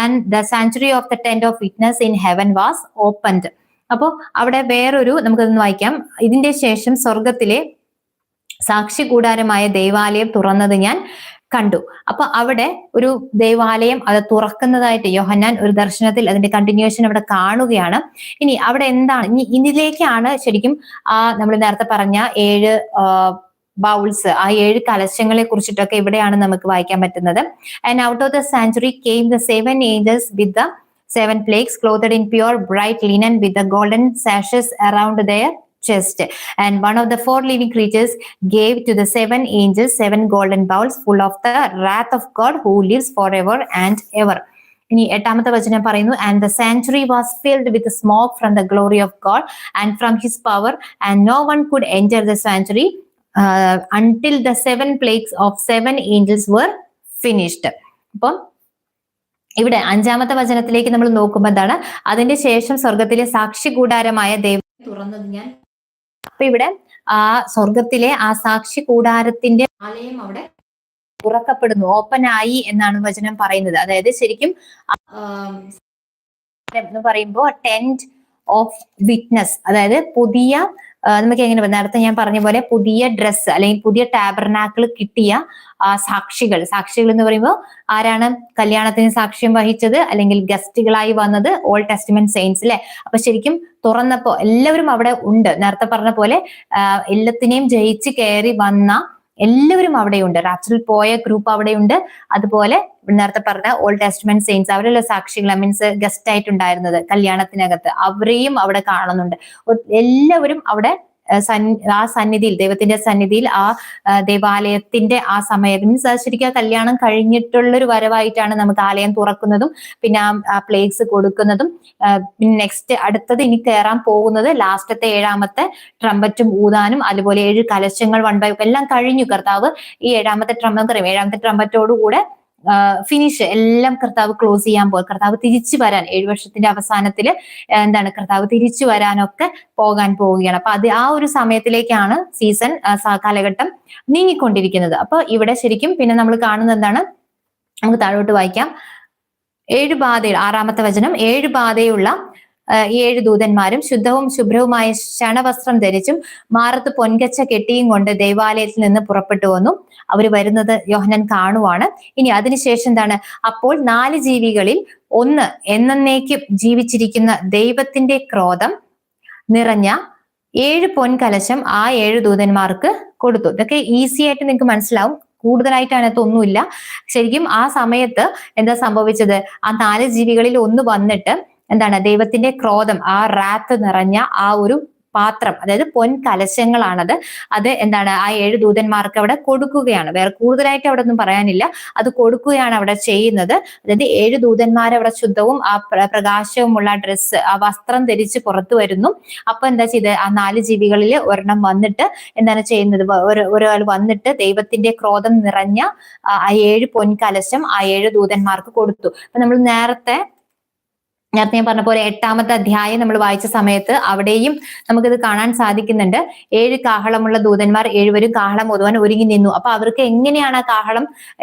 and the sanctuary of the tent of witness in heaven was opened. അപ്പോ അവിടെ വേറൊരു നമുക്കതൊന്ന് വായിക്കാം. ഇതിന്റെ ശേഷം സ്വർഗത്തിലെ സാക്ഷി കൂടാരമായ ദൈവാലയം തുറന്നത് ഞാൻ കണ്ടു. അപ്പൊ അവിടെ ഒരു ദൈവാലയം അത് തുറക്കുന്നതായിട്ട് യോഹന്നാൻ ഒരു ദർശനത്തിൽ അതിന്റെ കണ്ടിന്യൂഷൻ അവിടെ കാണുകയാണ്. ഇനി അവിടെ എന്താണ്, ഇനി ഇതിലേക്കാണ് ശരിക്കും നമ്മൾ നേരത്തെ പറഞ്ഞ 7 ബൗൾസ്, ആ 7 കലശങ്ങളെ കുറിച്ചിട്ടൊക്കെ ഇവിടെയാണ് നമുക്ക് വായിക്കാൻ പറ്റുന്നത്. And out of the sanctuary came the 7 angels with the 7 plagues clothed in pure bright linen with the golden sashes around their chest. And one of the 4 living creatures gave to the 7 angels 7 golden bowls full of the wrath of God who lives forever and ever. ഇനി എട്ടാമത്തെ വചനം പറയുന്നു, and the sanctuary was filled with smoke from the glory of God and from his power, and no one could enter the sanctuary until the 7 plagues of 7 angels were finished. അപ്പം ഇവിടെ അഞ്ചാമത്തെ വചനത്തിലേക്ക് നമ്മൾ നോക്കുമ്പോൾ എന്താണ്, അതിന്റെ ശേഷം സ്വർഗത്തിലെ സാക്ഷി കൂടാരമായ ദൈവം തുറന്നത് ഞാൻ. അപ്പൊ ഇവിടെ ആ സ്വർഗത്തിലെ ആ സാക്ഷി കൂടാരത്തിന്റെ ആലയം അവിടെ തുറക്കപ്പെടുന്നു, ഓപ്പൺ ആയി എന്നാണ് വചനം പറയുന്നത്. അതായത് ശരിക്കും എന്ന് പറയുമ്പോൾ ടെന്റ് ഓഫ് വിറ്റ്നസ്, അതായത് പുതിയ നമുക്ക് എങ്ങനെ നേരത്തെ ഞാൻ പറഞ്ഞ പോലെ പുതിയ ഡ്രസ്സ് അല്ലെങ്കിൽ പുതിയ ടാബർനാക്കിൾ കിട്ടിയ സാക്ഷികൾ എന്ന് പറയുമ്പോൾ ആരാണ് കല്യാണത്തിന് സാക്ഷ്യം വഹിച്ചത് അല്ലെങ്കിൽ ഗസ്റ്റുകളായി വന്നത്? ഓൾഡ് ടെസ്റ്റ്മെന്റ് സെയിൻസ് അല്ലെ. അപ്പൊ ശരിക്കും തുറന്നപ്പോ എല്ലാവരും അവിടെ ഉണ്ട്. നേരത്തെ പറഞ്ഞ പോലെ എല്ലാത്തിനെയും ജയിച്ച് കയറി വന്ന എല്ലാവരും അവിടെയുണ്ട്. റാപ്ചറിൽ പോയ ഗ്രൂപ്പ് അവിടെയുണ്ട്. അതുപോലെ നേരത്തെ പറഞ്ഞ ഓൾഡ് ടെസ്റ്റ്മെന്റ് സെയിൻസ് അവരുള്ള സാക്ഷികൾ മീൻസ് ഗസ്റ്റ് ആയിട്ടുണ്ടായിരുന്നത് കല്യാണത്തിനകത്ത് അവരെയും അവിടെ കാണുന്നുണ്ട്. എല്ലാവരും അവിടെ ആ സന്നിധിയിൽ, ദൈവത്തിന്റെ സന്നിധിയിൽ, ആ ദേവാലയത്തിന്റെ ആ സമയത്ത് മീൻസ് അത് ശരിക്കും കല്യാണം കഴിഞ്ഞിട്ടുള്ളൊരു വരവായിട്ടാണ് നമുക്ക് ആലയം തുറക്കുന്നതും പിന്നെ ആ പ്ലേഗ്സ് കൊടുക്കുന്നതും. പിന്നെ നെക്സ്റ്റ് അടുത്തത് ഇനി കയറാൻ പോകുന്നത് ലാസ്റ്റത്തെ 7ാമത്തെ ട്രംപറ്റും ഊതാനും അതുപോലെ 7 കലശങ്ങൾ 1 by എല്ലാം കഴിഞ്ഞു. കർത്താവ് ഈ 7ാമത്തെ ട്രംപറ്റ് 7ാമത്തെ ട്രംപറ്റോടുകൂടെ ഫിനിഷ് എല്ലാം കർത്താവ് ക്ലോസ് ചെയ്യാൻ പോകും. കർത്താവ് തിരിച്ചു വരാൻ 7 വർഷത്തിന്റെ അവസാനത്തില് കർത്താവ് തിരിച്ചു വരാനൊക്കെ പോകാൻ പോവുകയാണ്. അപ്പൊ അത് ആ ഒരു സമയത്തിലേക്കാണ് സീസൺ കാലഘട്ടം നീങ്ങിക്കൊണ്ടിരിക്കുന്നത്. അപ്പൊ ഇവിടെ ശരിക്കും പിന്നെ നമ്മൾ കാണുന്നത് എന്താണ്, നമുക്ക് താഴോട്ട് വായിക്കാം. 7 ബാധയുള്ള 6ാമത്തെ വചനം, 7 ബാധയുള്ള 7 ദൂതന്മാരും ശുദ്ധവും ശുഭ്രവുമായ ശണവസ്ത്രം ധരിച്ചും മാറത്ത് പൊൻകച്ച കെട്ടിയും കൊണ്ട് ദൈവാലയത്തിൽ നിന്ന് പുറപ്പെട്ടു വന്നു. അവർ വരുന്നത് യോഹന്നാൻ കാണുവാണ്. ഇനി അതിനുശേഷം എന്താണ്, അപ്പോൾ 4 ജീവികളിൽ ഒന്ന് എന്നേക്കും ജീവിച്ചിരിക്കുന്ന ദൈവത്തിന്റെ ക്രോധം നിറഞ്ഞ 7 പൊൻകലശം ആ 7 ദൂതന്മാർക്ക് കൊടുത്തു. ഇതൊക്കെ ഈസി ആയിട്ട് നിങ്ങൾക്ക് മനസ്സിലാവും, കൂടുതലായിട്ട് അതിനകത്തൊന്നുമില്ല. ശരിക്കും ആ സമയത്ത് എന്താ സംഭവിച്ചത്, ആ 4 ജീവികളിൽ ഒന്ന് വന്നിട്ട് ദൈവത്തിന്റെ ക്രോധം, ആ റാത്ത് നിറഞ്ഞ ആ ഒരു പാത്രം, അതായത് പൊൻകലശങ്ങളാണത്. അത് ആ 7 ദൂതന്മാർക്ക് അവിടെ കൊടുക്കുകയാണ്. വേറെ കൂടുതലായിട്ട് അവിടെ ഒന്നും പറയാനില്ല, അത് കൊടുക്കുകയാണ് അവിടെ ചെയ്യുന്നത്. അതായത് 7 ദൂതന്മാർ അവിടെ ശുദ്ധവും ആ പ്രകാശവുമുള്ള ഡ്രസ്സ്, ആ വസ്ത്രം ധരിച്ച് പുറത്തു വരുന്നു. അപ്പൊ എന്താ ചെയ്ത്, ആ 4 ജീവികളിൽ ഒരെണ്ണം വന്നിട്ട് ചെയ്യുന്നത്, ഒരാൾ വന്നിട്ട് ദൈവത്തിന്റെ ക്രോധം നിറഞ്ഞ ആ 7 പൊൻകലശം ആ 7 ദൂതന്മാർക്ക് കൊടുത്തു. അപ്പൊ നമ്മൾ നേരത്തെ ഞാൻ പറഞ്ഞ പോലെ 8ാമത്തെ അധ്യായം നമ്മൾ വായിച്ച സമയത്ത് അവിടെയും നമുക്കിത് കാണാൻ സാധിക്കുന്നുണ്ട്. 7 കാഹളമുള്ള ദൂതന്മാർ 7 കാഹളം ഊതുവാൻ ഒരുങ്ങി നിന്നു. അപ്പൊ അവർക്ക് എങ്ങനെയാണ് ആ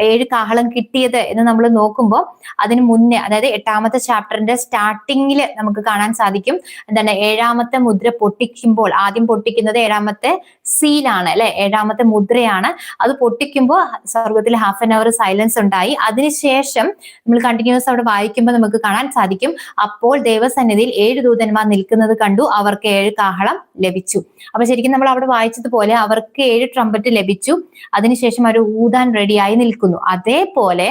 7 കാഹളം കിട്ടിയത് എന്ന് നമ്മൾ നോക്കുമ്പോൾ അതിന് മുന്നേ, അതായത് 8ാമത്തെ ചാപ്റ്ററിന്റെ സ്റ്റാർട്ടിങ്ങിൽ നമുക്ക് കാണാൻ സാധിക്കും. 7ാമത്തെ മുദ്ര പൊട്ടിക്കുമ്പോൾ, ആദ്യം പൊട്ടിക്കുന്നത് 7ാമത്തെ സീലാണ് അല്ലെ, 7ാമത്തെ മുദ്രയാണ്. അത് പൊട്ടിക്കുമ്പോൾ സ്വർഗത്തിൽ ഹാഫ് ആൻ അവർ സൈലൻസ് ഉണ്ടായി. അതിനുശേഷം നമ്മൾ കണ്ടിന്യൂസ് അവിടെ വായിക്കുമ്പോൾ നമുക്ക് കാണാൻ സാധിക്കും, അപ്പോൾ ദൈവസന്നിധിയിൽ 7 ദൂതന്മാർ നിൽക്കുന്നത് കണ്ടു, അവർക്ക് 7 കാഹളം ലഭിച്ചു. അപ്പൊ ശരിക്കും നമ്മൾ അവിടെ വായിച്ചതുപോലെ അവർക്ക് 7 ട്രംപറ്റ് ലഭിച്ചു. അതിനുശേഷം അവർ ഊതാൻ റെഡിയായി നിൽക്കുന്നു. അതേപോലെ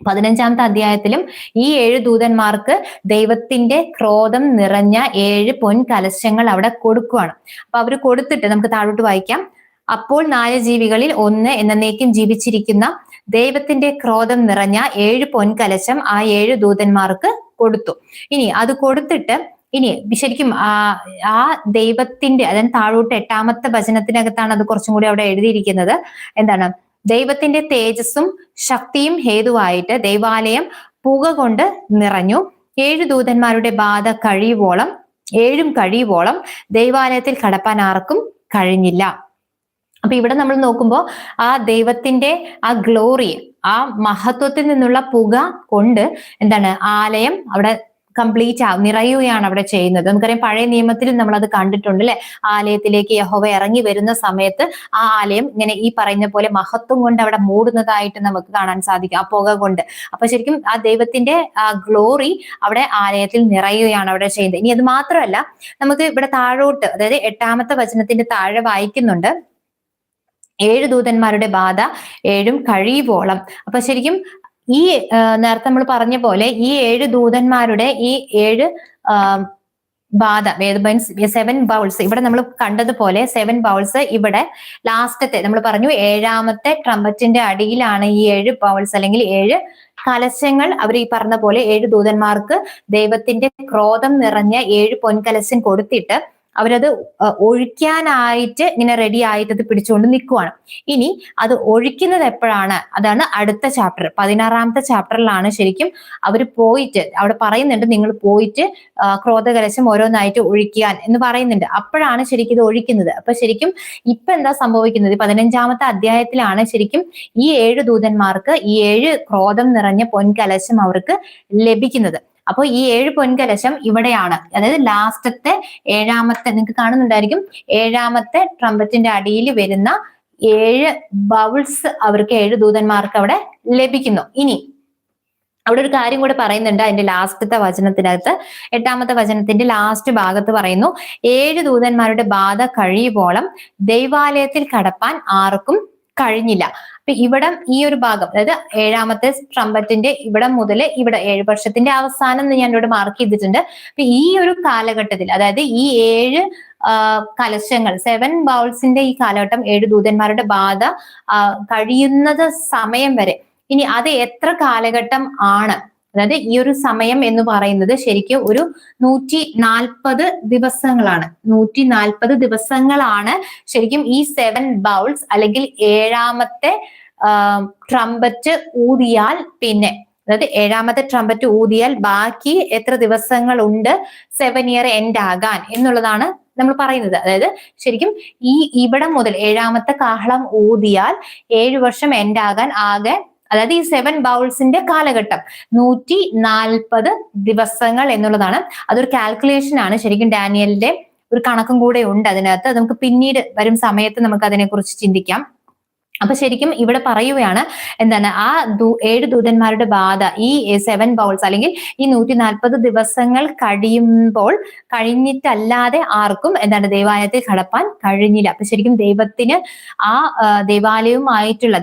15ാമത്തെ അധ്യായത്തിലും ഈ 7 ദൂതന്മാർക്ക് ദൈവത്തിന്റെ ക്രോധം നിറഞ്ഞ 7 പൊൻകലശങ്ങൾ അവിടെ കൊടുക്കുകയാണ്. അപ്പൊ അവർ കൊടുത്തിട്ട് നമുക്ക് താഴോട്ട് വായിക്കാം. അപ്പോൾ 4 ജീവികളിൽ ഒന്ന് എന്നേക്കും ജീവിച്ചിരിക്കുന്ന ദൈവത്തിന്റെ ക്രോധം നിറഞ്ഞ 7 പൊൻകലശം ആ 7 ദൂതന്മാർക്ക് കൊടുത്തു. ഇനി അത് കൊടുത്തിട്ട് ഇനി ശരിക്കും ആ ദൈവത്തിന്റെ, അതായത് താഴോട്ട് 8ാമത്തെ വചനത്തിനകത്താണ് അത് കുറച്ചും കൂടി അവിടെ എഴുതിയിരിക്കുന്നത്. എന്താണ്? ദൈവത്തിന്റെ തേജസ്സും ശക്തിയും ഹേതുവായിട്ട് ദൈവാലയം പുക കൊണ്ട് നിറഞ്ഞു. 7 ദൂതന്മാരുടെ ബാധ കഴിയുവോളം, 7 കഴിയുവോളം ദൈവാലയത്തിൽ കടപ്പാൻ ആർക്കും കഴിഞ്ഞില്ല. അപ്പൊ ഇവിടെ നമ്മൾ നോക്കുമ്പോൾ ആ ദൈവത്തിന്റെ ആ ഗ്ലോറി, ആ മഹത്വത്തിൽ നിന്നുള്ള പുക കൊണ്ട് എന്താണ്, ആലയം അവിടെ കംപ്ലീറ്റ് നിറയുകയാണ് അവിടെ ചെയ്യുന്നത്. നമുക്കറിയാം പഴയ നിയമത്തിൽ നമ്മൾ അത് കണ്ടിട്ടുണ്ട് അല്ലെ. ആലയത്തിലേക്ക് യഹോവ ഇറങ്ങി വരുന്ന സമയത്ത് ആ ആലയം ഇങ്ങനെ ഈ പറയുന്ന പോലെ മഹത്വം കൊണ്ട് അവിടെ മൂടുന്നതായിട്ട് നമുക്ക് കാണാൻ സാധിക്കും, ആ പുക കൊണ്ട്. അപ്പൊ ശരിക്കും ആ ദൈവത്തിന്റെ ആ ഗ്ലോറി അവിടെ ആലയത്തിൽ നിറയുകയാണ് അവിടെ ചെയ്യുന്നത്. ഇനി അത് മാത്രമല്ല, നമുക്ക് ഇവിടെ താഴോട്ട്, അതായത് 8ാമത്തെ വചനത്തിന്റെ താഴെ വായിക്കുന്നുണ്ട്, 7 ദൂതന്മാരുടെ ബാധ 7 കഴിയുവോളം. അപ്പൊ ശരിക്കും ഈ നേരത്തെ നമ്മൾ പറഞ്ഞ പോലെ ഈ 7 ദൂതന്മാരുടെ ഈ 7 ബാധ, 7 ബൗൾസ്, ഇവിടെ നമ്മൾ കണ്ടതുപോലെ 7 ബൗൾസ് ഇവിടെ ലാസ്റ്റത്തെ നമ്മൾ പറഞ്ഞു 7ാമത്തെ ട്രംപറ്റിന്റെ അടിയിലാണ് ഈ 7 ബൗൾസ് അല്ലെങ്കിൽ 7 കലശങ്ങൾ. അവർ ഈ പറഞ്ഞ പോലെ 7 ദൂതന്മാർക്ക് ദൈവത്തിന്റെ ക്രോധം നിറഞ്ഞ 7 പൊൻകലശം കൊടുത്തിട്ട് അവരത് ഒഴിക്കാനായിട്ട് ഇങ്ങനെ റെഡി ആയിട്ട് അത് പിടിച്ചുകൊണ്ട് നിൽക്കുവാണ്. ഇനി അത് ഒഴിക്കുന്നത് എപ്പോഴാണ്? അതാണ് അടുത്ത ചാപ്റ്റർ, 16ാമത്തെ ചാപ്റ്ററിലാണ് ശരിക്കും അവർ പോയിട്ട് അവിടെ പറയുന്നുണ്ട്, നിങ്ങൾ പോയിട്ട് ക്രോധകലശം ഓരോന്നായിട്ട് ഒഴിക്കാൻ എന്ന് പറയുന്നുണ്ട്. അപ്പോഴാണ് ശരിക്കും ഇത് ഒഴിക്കുന്നത്. അപ്പൊ ശരിക്കും ഇപ്പൊ എന്താ സംഭവിക്കുന്നത്? 15ാമത്തെ അധ്യായത്തിലാണ് ശരിക്കും ഈ 7 ദൂതന്മാർക്ക് ഈ 7 ക്രോധം നിറഞ്ഞ പൊൻകലശം അവർക്ക് ലഭിക്കുന്നത്. അപ്പൊ ഈ 7 പൊൻകലശം ഇവിടെയാണ്, അതായത് ലാസ്റ്റത്തെ 7ാമത്തെ, നിങ്ങൾക്ക് കാണുന്നുണ്ടായിരിക്കും, 7ാമത്തെ ട്രംപറ്റിന്റെ അടിയിൽ വരുന്ന 7 ബൗൾസ് അവർക്ക് 7 ദൂതന്മാർക്ക് അവിടെ ലഭിക്കുന്നു. ഇനി അവിടെ ഒരു കാര്യം കൂടെ പറയുന്നുണ്ട് അതിന്റെ ലാസ്റ്റത്തെ വചനത്തിനകത്ത്, 8ാമത്തെ വചനത്തിന്റെ ലാസ്റ്റ് ഭാഗത്ത് പറയുന്നു, 7 ദൂതന്മാരുടെ ബാധ കഴിയുവോളം ദൈവാലയത്തിൽ കടപ്പാൻ ആർക്കും കഴിഞ്ഞില്ല. അപ്പൊ ഇവിടെ ഈ ഒരു ഭാഗം, അതായത് 7ാമത്തെ ട്രംപറ്റിന്റെ ഇവിടെ മുതൽ ഇവിടെ 7 വർഷത്തിന്റെ അവസാനം ഞാൻ ഇവിടെ മാർക്ക് ചെയ്തിട്ടുണ്ട്. അപ്പൊ ഈ ഒരു കാലഘട്ടത്തിൽ, അതായത് ഈ 7 കലശങ്ങൾ, 7 ബൗൾസിന്റെ ഈ കാലഘട്ടം, 7 ദൂതന്മാരുടെ ബാധ കഴിയുന്നത് സമയം വരെ, ഇനി അത് എത്ര കാലഘട്ടം ആണ്? അതായത് ഈ ഒരു സമയം എന്ന് പറയുന്നത് ശരിക്കും ഒരു 140 ദിവസങ്ങളാണ്. 140 ദിവസങ്ങളാണ് ശരിക്കും ഈ 7 ബൗൾസ് അല്ലെങ്കിൽ 7ാമത്തെ ട്രംപറ്റ് ഊതിയാൽ, പിന്നെ അതായത് 7ാമത്തെ ട്രംപറ്റ് ഊതിയാൽ ബാക്കി എത്ര ദിവസങ്ങൾ ഉണ്ട് 7 ഇയർ എൻഡ് ആകാൻ എന്നുള്ളതാണ് നമ്മൾ പറയുന്നത്. അതായത് ശരിക്കും ഈ ഇവിടെ മുതൽ 7ാമത്തെ കാഹളം ഊതിയാൽ 7 വർഷം എൻഡ് ആകാൻ ആകെ, അതായത് ഈ 7 ബൗൾസിന്റെ കാലഘട്ടം 140 ദിവസങ്ങൾ എന്നുള്ളതാണ്. അതൊരു കാൽക്കുലേഷൻ ആണ്. ശരിക്കും ഡാനിയലിന്റെ ഒരു കണക്കും കൂടെ ഉണ്ട് അതിനകത്ത്. നമുക്ക് പിന്നീട് വരും സമയത്ത് നമുക്ക് അതിനെക്കുറിച്ച് ചിന്തിക്കാം. അപ്പൊ ശരിക്കും ഇവിടെ പറയുകയാണ് എന്താണ്, ആ 7 ദൂതന്മാരുടെ ബാധ, ഈ 7 ബൗൾസ് അല്ലെങ്കിൽ ഈ 140 ദിവസങ്ങൾ കഴിഞ്ഞിട്ടല്ലാതെ ആർക്കും എന്താണ് ദൈവാലയത്തിൽ കടപ്പാൻ കഴിഞ്ഞില്ല. അപ്പൊ ശരിക്കും ദൈവത്തിന് ആ ദൈവാലയവുമായിട്ടുള്ള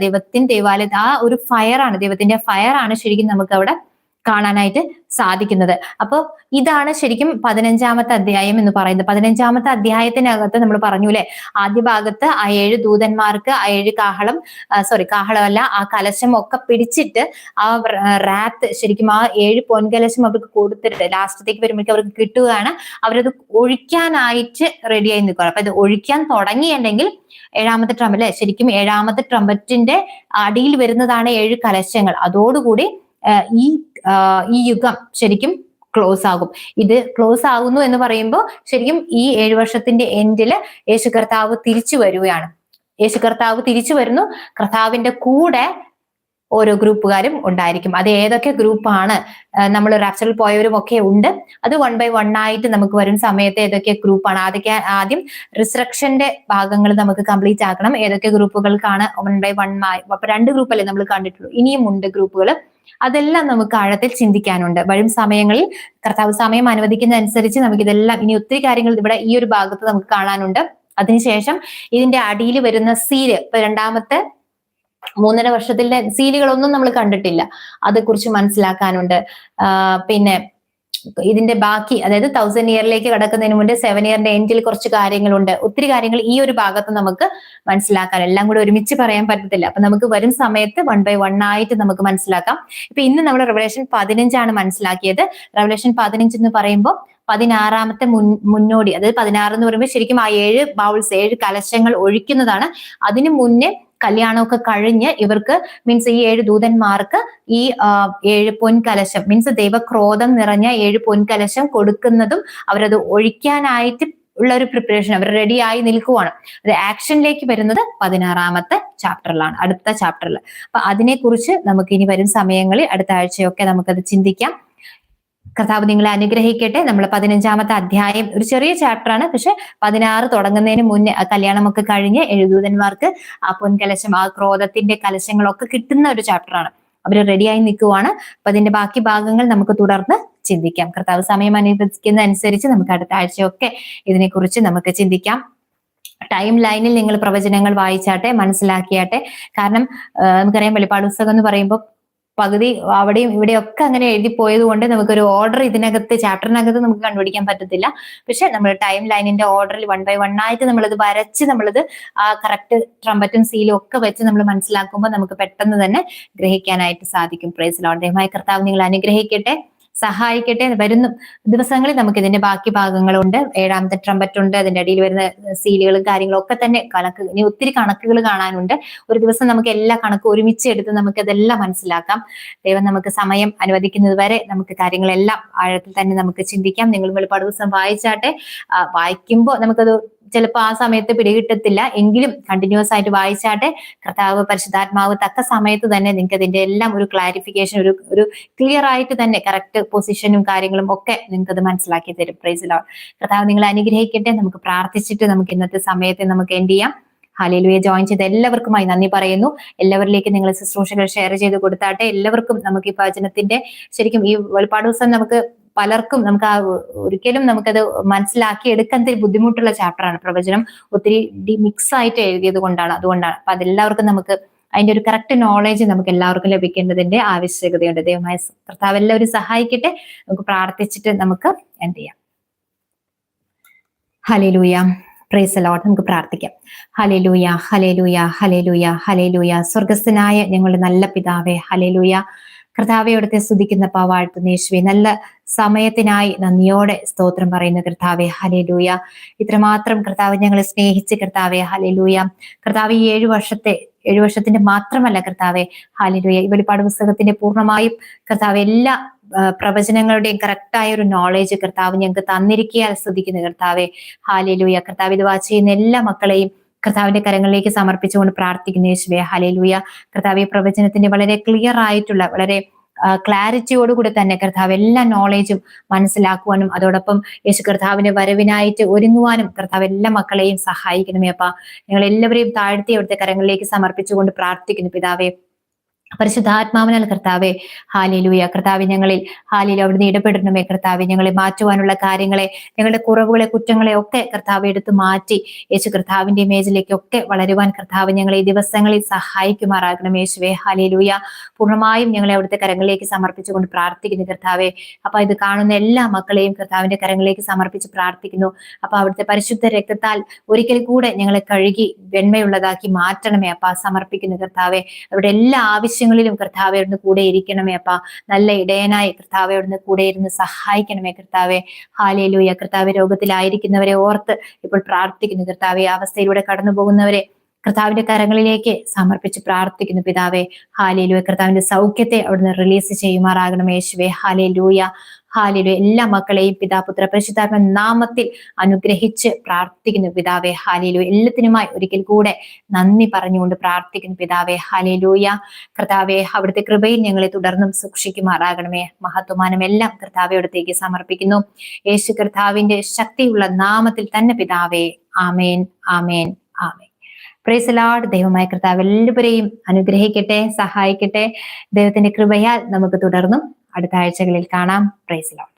ദൈവാലയ ആ ഒരു ഫയറാണ്, ദൈവത്തിന്റെ ഫയറാണ് ശരിക്കും നമുക്ക് അവിടെ കാണാനായിട്ട് സാധിക്കുന്നത്. അപ്പൊ ഇതാണ് ശരിക്കും 15ാമത്തെ അധ്യായം എന്ന് പറയുന്നത്. 15ാമത്തെ അധ്യായത്തിനകത്ത് നമ്മൾ പറഞ്ഞു അല്ലെ, ആദ്യ ഭാഗത്ത് ആ 7 ദൂതന്മാർക്ക് ആ 7 കാഹളമല്ല, ആ കലശം ഒക്കെ പിടിച്ചിട്ട് ആ റാത്ത് ശരിക്കും ആ 7 പൊൻകലശം അവർക്ക് കൊടുത്തിട്ട് ലാസ്റ്റത്തേക്ക് വരുമ്പോഴേക്കും അവർക്ക് കിട്ടുകയാണ്. അവരത് ഒഴിക്കാനായിട്ട് റെഡിയായി നിൽക്കുകയാണ്. അപ്പൊ ഇത് ഒഴിക്കാൻ തുടങ്ങിയിട്ടുണ്ടെങ്കിൽ 7ാമത്തെ ട്രംപറ്റ് അല്ലെ, ശരിക്കും 7ാമത്തെ ട്രംപറ്റിന്റെ അടിയിൽ വരുന്നതാണ് 7 കലശങ്ങൾ. അതോടുകൂടി ഈ യുഗം ശരിക്കും ക്ലോസ് ആകും. ഇത് ക്ലോസ് ആകുന്നു എന്ന് പറയുമ്പോൾ ശരിക്കും ഈ 7 വർഷത്തിന്റെ എൻഡില് യേശു കർത്താവ് തിരിച്ചു വരികയാണ്. യേശു കർത്താവ് തിരിച്ചു വരുന്നു. കർത്താവിന്റെ കൂടെ ഓരോ ഗ്രൂപ്പുകാരും ഉണ്ടായിരിക്കും. അത് ഏതൊക്കെ ഗ്രൂപ്പാണ്, നമ്മൾ റാപ്ചറിൽ പോയവരും ഒക്കെ ഉണ്ട്. അത് 1 by 1 ആയിട്ട് നമുക്ക് വരും സമയത്ത് ഏതൊക്കെ ഗ്രൂപ്പാണ്, ആദ്യം റിസറക്ഷന്റെ ഭാഗങ്ങൾ നമുക്ക് കംപ്ലീറ്റ് ആക്കണം. ഏതൊക്കെ ഗ്രൂപ്പുകൾക്കാണ് 1 by 1 അപ്പൊ 2 ഗ്രൂപ്പല്ലേ നമ്മൾ കണ്ടിട്ടുള്ളൂ, ഇനിയും ഉണ്ട് ഗ്രൂപ്പുകൾ. അതെല്ലാം നമുക്ക് ആഴത്തിൽ ചിന്തിക്കാനുണ്ട്. വരും സമയങ്ങളിൽ കർത്താവ് സമയം അനുവദിക്കുന്ന അനുസരിച്ച് നമുക്ക് ഇതെല്ലാം, ഇനി ഒത്തിരി കാര്യങ്ങൾ ഇവിടെ ഈ ഒരു ഭാഗത്ത് നമുക്ക് കാണാനുണ്ട്. അതിനുശേഷം ഇതിന്റെ അടിയിൽ വരുന്ന സീല്, ഇപ്പൊ 2ാമത്തെ 3.5 വർഷത്തിലെ സീലുകളൊന്നും നമ്മൾ കണ്ടിട്ടില്ല, അതേക്കുറിച്ച് മനസ്സിലാക്കാനുണ്ട്. പിന്നെ ഇതിന്റെ ബാക്കി, അതായത് 1000 ഇയറിലേക്ക് കടക്കുന്നതിന് മുന്നേ 7 ഇയറിന്റെ എൻഡിൽ കുറച്ച് കാര്യങ്ങളുണ്ട്. ഒത്തിരി കാര്യങ്ങൾ ഈ ഒരു ഭാഗത്ത് നമുക്ക് മനസ്സിലാക്കാൻ, എല്ലാം കൂടെ ഒരുമിച്ച് പറയാൻ പറ്റത്തില്ല. അപ്പൊ നമുക്ക് വരും സമയത്ത് 1 by 1 ആയിട്ട് നമുക്ക് മനസ്സിലാക്കാം. ഇപ്പൊ ഇന്ന് നമ്മൾ റെവലേഷൻ 15 മനസ്സിലാക്കിയത്. റെവലേഷൻ 15 എന്ന് പറയുമ്പോൾ 16ാമത്തെ മുന്നോടി, അതായത് 16 എന്ന് പറയുമ്പോൾ ശരിക്കും ആ 7 ബൗൾസ്, 7 കലശങ്ങൾ ഒഴിക്കുന്നതാണ്. അതിനു മുന്നേ കല്യാണമൊക്കെ കഴിഞ്ഞ് ഇവർക്ക് മീൻസ് ഈ 7 ദൂതന്മാർക്ക് ഈ 7 പൊൻകലശം മീൻസ് ദൈവക്രോധം നിറഞ്ഞ 7 പൊൻകലശം കൊടുക്കുന്നതും അവരത് ഒഴിക്കാനായിട്ട് ഉള്ള ഒരു പ്രിപ്പറേഷൻ, അവർ റെഡി ആയി നിൽക്കുവാണ്. അത് ആക്ഷനിലേക്ക് വരുന്നത് 16ാമത്തെ ചാപ്റ്ററിലാണ്, അടുത്ത ചാപ്റ്ററിൽ. അപ്പൊ അതിനെക്കുറിച്ച് നമുക്ക് ഇനി വരും സമയങ്ങളിൽ അടുത്ത ആഴ്ചയൊക്കെ നമുക്കത് ചിന്തിക്കാം. കർത്താവ് നിങ്ങളെ അനുഗ്രഹിക്കട്ടെ. നമ്മൾ 15ാമത്തെ അധ്യായം ഒരു ചെറിയ ചാപ്റ്ററാണ്, പക്ഷെ 16 തുടങ്ങുന്നതിന് മുന്നേ കല്യാണമൊക്കെ കഴിഞ്ഞ് എഴുതൂതന്മാർക്ക് ആ പൊൻകലശം, ആ ക്രോധത്തിന്റെ കലശങ്ങളൊക്കെ കിട്ടുന്ന ഒരു ചാപ്റ്ററാണ്. അവര് റെഡിയായി നിൽക്കുവാണ്. അപ്പൊ അതിന്റെ ബാക്കി ഭാഗങ്ങൾ നമുക്ക് തുടർന്ന് ചിന്തിക്കാം. കർത്താവ് സമയം അനുവദിക്കുന്ന അനുസരിച്ച് നമുക്ക് അടുത്ത ആഴ്ചയൊക്കെ ഇതിനെക്കുറിച്ച് നമുക്ക് ചിന്തിക്കാം. ടൈം ലൈനിൽ നിങ്ങൾ പ്രവചനങ്ങൾ വായിച്ചാട്ടെ, മനസ്സിലാക്കിയാട്ടെ. കാരണം നമുക്കറിയാം വെളിപ്പാട് പുസ്തകം എന്ന് പറയുമ്പോൾ പകുതി അവിടെയും ഇവിടെയൊക്കെ അങ്ങനെ എഴുതി പോയത് കൊണ്ട് നമുക്കൊരു ഓർഡർ ഇതിനകത്ത് ചാപ്റ്ററിനകത്ത് നമുക്ക് കണ്ടുപിടിക്കാൻ പറ്റത്തില്ല. പക്ഷെ നമ്മൾ ടൈം ലൈനിന്റെ ഓർഡറിൽ 1 by 1 ആയിട്ട് നമ്മളത് വരച്ച് നമ്മളത് ആ കറക്റ്റ് ട്രംപറ്റും സീലും ഒക്കെ വെച്ച് നമ്മൾ മനസ്സിലാക്കുമ്പോൾ നമുക്ക് പെട്ടെന്ന് തന്നെ ഗ്രഹിക്കാനായിട്ട് സാധിക്കും. Praise Lord. ദൈവമായ കർത്താവ് നിങ്ങൾ അനുഗ്രഹിക്കട്ടെ, സഹായിക്കട്ടെ. വരുന്ന ദിവസങ്ങളിൽ നമുക്ക് ഇതിന്റെ ബാക്കി ഭാഗങ്ങളുണ്ട്. 7ാമത്തെ ട്രംപറ്റ് ഉണ്ട്, അതിന്റെ അടിയിൽ വരുന്ന സീലുകളും കാര്യങ്ങളും ഒക്കെ തന്നെ ഇനി ഒത്തിരി കണക്കുകൾ കാണാനുണ്ട്. ഒരു ദിവസം നമുക്ക് എല്ലാ കണക്കും ഒരുമിച്ച് എടുത്ത് നമുക്ക് ഇതെല്ലാം മനസ്സിലാക്കാം. ദൈവം നമുക്ക് സമയം അനുവദിക്കുന്നത് വരെ നമുക്ക് കാര്യങ്ങളെല്ലാം ആഴത്തിൽ തന്നെ നമുക്ക് ചിന്തിക്കാം. നിങ്ങൾ വെളിപ്പാട് ദിവസം വായിച്ചാട്ടെ. വായിക്കുമ്പോൾ നമുക്കത് ചിലപ്പോൾ ആ സമയത്ത് പിടികിട്ടത്തില്ല, എങ്കിലും കണ്ടിന്യൂസ് ആയിട്ട് വായിച്ചാട്ടെ. കർത്താവ് പരിശുദ്ധാത്മാവ് തക്ക സമയത്ത് തന്നെ നിങ്ങൾക്ക് അതിന്റെ എല്ലാം ഒരു ക്ലാരിഫിക്കേഷൻ, ഒരു ക്ലിയർ ആയിട്ട് തന്നെ കറക്റ്റ് പൊസിഷനും കാര്യങ്ങളും ഒക്കെ നിങ്ങൾക്ക് അത് മനസ്സിലാക്കി തരും. Praise Lord. കർത്താവ് നിങ്ങളെ അനുഗ്രഹിക്കട്ടെ. നമുക്ക് പ്രാർത്ഥിച്ചിട്ട് നമുക്ക് ഇന്നത്തെ സമയത്തെ നമുക്ക് എൻഡ് ചെയ്യാം. ഹല്ലേലൂയ. ജോയിൻ ചെയ്ത എല്ലാവർക്കുമായി നന്ദി പറയുന്നു. എല്ലാവരിലേക്ക് നിങ്ങൾ ശുശ്രൂഷകൾ ഷെയർ ചെയ്ത് കൊടുത്താട്ടെ. എല്ലാവർക്കും നമുക്ക് ഈ വചനത്തിന്റെ ശരിക്കും ഈ വെളിപ്പാട് ദിവസം നമുക്ക് പലർക്കും നമുക്ക് ഒരിക്കലും നമുക്കത് മനസ്സിലാക്കി എടുക്കാൻ ബുദ്ധിമുട്ടുള്ള ചാപ്റ്ററാണ്. പ്രവചനം ഒത്തിരി മിക്സ് ആയിട്ട് എഴുതിയത് കൊണ്ടാണ്, അതുകൊണ്ടാണ്. അപ്പൊ അതെല്ലാവർക്കും നമുക്ക് അതിന്റെ ഒരു കറക്റ്റ് നോളേജ് നമുക്ക് എല്ലാവർക്കും ലഭിക്കേണ്ടതിന്റെ ആവശ്യകതയുണ്ട്. ദൈവമായ കർത്താവ് എല്ലാവരും സഹായിക്കട്ടെ. നമുക്ക് പ്രാർത്ഥിച്ചിട്ട് നമുക്ക് എന്ത് ചെയ്യാം. ഹല്ലേലൂയ. Price the Lord. നമുക്ക് പ്രാർത്ഥിക്കാം. ഹല്ലേലൂയ, ഹല്ലേലൂയ, ഹല്ലേലൂയ, ഹല്ലേലൂയ. സ്വർഗസ്ഥനായ ഞങ്ങളുടെ നല്ല പിതാവേ, ഹല്ലേലൂയ. കർത്താവെ അവിടുത്തെ സ്തുതിക്കുന്ന വാഴ്ത്തുന്ന യേശുവേ, നല്ല സമയത്തിനായി നന്ദിയോടെ സ്തോത്രം പറയുന്ന കർത്താവെ, ഹല്ലേലൂയ. ഇത്രമാത്രം കർത്താവ് ഞങ്ങളെ സ്നേഹിച്ച് കർത്താവെ, ഹല്ലേലൂയ. കർത്താവ് ഈ 7 വർഷത്തിന്റെ മാത്രമല്ല കർത്താവെ, ഹല്ലേലൂയ, ഈ വെളിപ്പാട് പുസ്തകത്തിന്റെ പൂർണ്ണമായും കർത്താവ് എല്ലാ പ്രവചനങ്ങളുടെയും കറക്റ്റായ ഒരു നോളേജ് കർത്താവ് ഞങ്ങൾക്ക് തന്നിരിക്കാൻ സ്തുതിക്കുന്ന കർത്താവെ, ഹല്ലേലൂയ. കർത്താവ് ഇത് വാച്ച് ചെയ്യുന്ന എല്ലാ മക്കളെയും കർത്താവിന്റെ കരങ്ങളിലേക്ക് സമർപ്പിച്ചുകൊണ്ട് പ്രാർത്ഥിക്കുന്ന യേശുവേ, ഹല്ലേലൂയ. കർത്താവ് ഈ പ്രവചനത്തിന്റെ വളരെ ക്ലിയർ ആയിട്ടുള്ള, വളരെ ക്ലാരിറ്റിയോടുകൂടി തന്നെ കർത്താവ് എല്ലാ നോളേജും മനസ്സിലാക്കുവാനും അതോടൊപ്പം യേശു കർത്താവിന്റെ വരവിനായിട്ട് ഒരുങ്ങുവാനും കർത്താവ് എല്ലാ മക്കളെയും സഹായിക്കണമേ അപ്പ. ഞങ്ങൾ എല്ലാവരെയും താഴ്ത്തി അവിടുത്തെ കരങ്ങളിലേക്ക് സമർപ്പിച്ചുകൊണ്ട് പ്രാർത്ഥിക്കുന്നു പിതാവേ. പരിശുദ്ധാത്മാവിനാൽ കർത്താവെ, ഹല്ലേലൂയ. കർത്താവെ ഞങ്ങളിൽ ഹല്ലേലൂയ അവിടുന്ന് ഇടപെടണമേ കർത്താവെ. ഞങ്ങളെ മാറ്റുവാനുള്ള കാര്യങ്ങളെ, ഞങ്ങളുടെ കുറവുകളെ, കുറ്റങ്ങളെ ഒക്കെ കർത്താവ് എടുത്തു മാറ്റി യേശു കർത്താവിന്റെ ഇമേജിലേക്കൊക്കെ വളരുവാൻ കർത്താവ് ഞങ്ങളെ ഈ ദിവസങ്ങളിൽ സഹായിക്കുമാറാകണം യേശുവേ, ഹല്ലേലൂയ. പൂർണ്ണമായും ഞങ്ങളെ അവിടുത്തെ കരങ്ങളിലേക്ക് സമർപ്പിച്ചുകൊണ്ട് പ്രാർത്ഥിക്കുന്നു കർത്താവെ. അപ്പൊ ഇത് കാണുന്ന എല്ലാ മക്കളെയും കർത്താവിന്റെ കരങ്ങളിലേക്ക് സമർപ്പിച്ച് പ്രാർത്ഥിക്കുന്നു. അപ്പൊ അവിടുത്തെ പരിശുദ്ധ രക്തത്താൽ ഒരിക്കൽ കൂടെ ഞങ്ങളെ കഴുകി വെണ്മയുള്ളതാക്കി മാറ്റണമേ അപ്പ. സമർപ്പിക്കുന്നു കർത്താവെ. അവിടെ എല്ലാ ആവശ്യങ്ങളിലും കർത്താവെ അവിടുന്ന് കൂടെ ഇരിക്കണമേ അപ്പ. നല്ല ഇടയനായി കർത്താവെ അവിടുന്ന് കൂടെ ഇരുന്ന് സഹായിക്കണമേ കർത്താവെ, ഹല്ലേലൂയ. കർത്താവെ രോഗത്തിലായിരിക്കുന്നവരെ ഓർത്ത് ഇപ്പോൾ പ്രാർത്ഥിക്കുന്നു കർത്താവെ. അവസ്ഥയിലൂടെ കടന്നു പോകുന്നവരെ കർത്താവിന്റെ കരങ്ങളിലേക്ക് സമർപ്പിച്ച് പ്രാർത്ഥിക്കുന്നു പിതാവെ, ഹല്ലേലൂയ. കർത്താവിന്റെ സൗഖ്യത്തെ അവിടുന്ന് റിലീസ് ചെയ്യുമാറാകണം യേശുവേ, ഹല്ലേലൂയ, ഹല്ലേലൂയ. എല്ലാ മക്കളെയും പിതാപുത്ര പരിശുദ്ധാത്മ നാമത്തിൽ അനുഗ്രഹിച്ച് പ്രാർത്ഥിക്കുന്നു പിതാവെ, ഹല്ലേലൂയ. എല്ലാത്തിനുമായി ഒരിക്കൽ കൂടെ നന്ദി പറഞ്ഞുകൊണ്ട് പ്രാർത്ഥിക്കുന്നു പിതാവെ, ഹല്ലേലൂയ. കർത്താവെ അവിടുത്തെ കൃപയിൽ ഞങ്ങളെ തുടർന്നും സൂക്ഷിക്കുമാറാകണമേ. മഹത്വമാനം എല്ലാം കർത്താവെ അടുത്തേക്ക് സമർപ്പിക്കുന്നു യേശു കർത്താവിന്റെ ശക്തിയുള്ള നാമത്തിൽ തന്നെ പിതാവേ, ആമേൻ, ആമേൻ, ആമേൻ. Praise the Lord. ദൈവമായ കർത്താവ് എല്ലാവരെയും അനുഗ്രഹിക്കട്ടെ, സഹായിക്കട്ടെ. ദൈവത്തിന്റെ കൃപയാൽ നമുക്ക് തുടർന്നും അടുത്ത ആഴ്ചകളിൽ കാണാം. Price the Lord.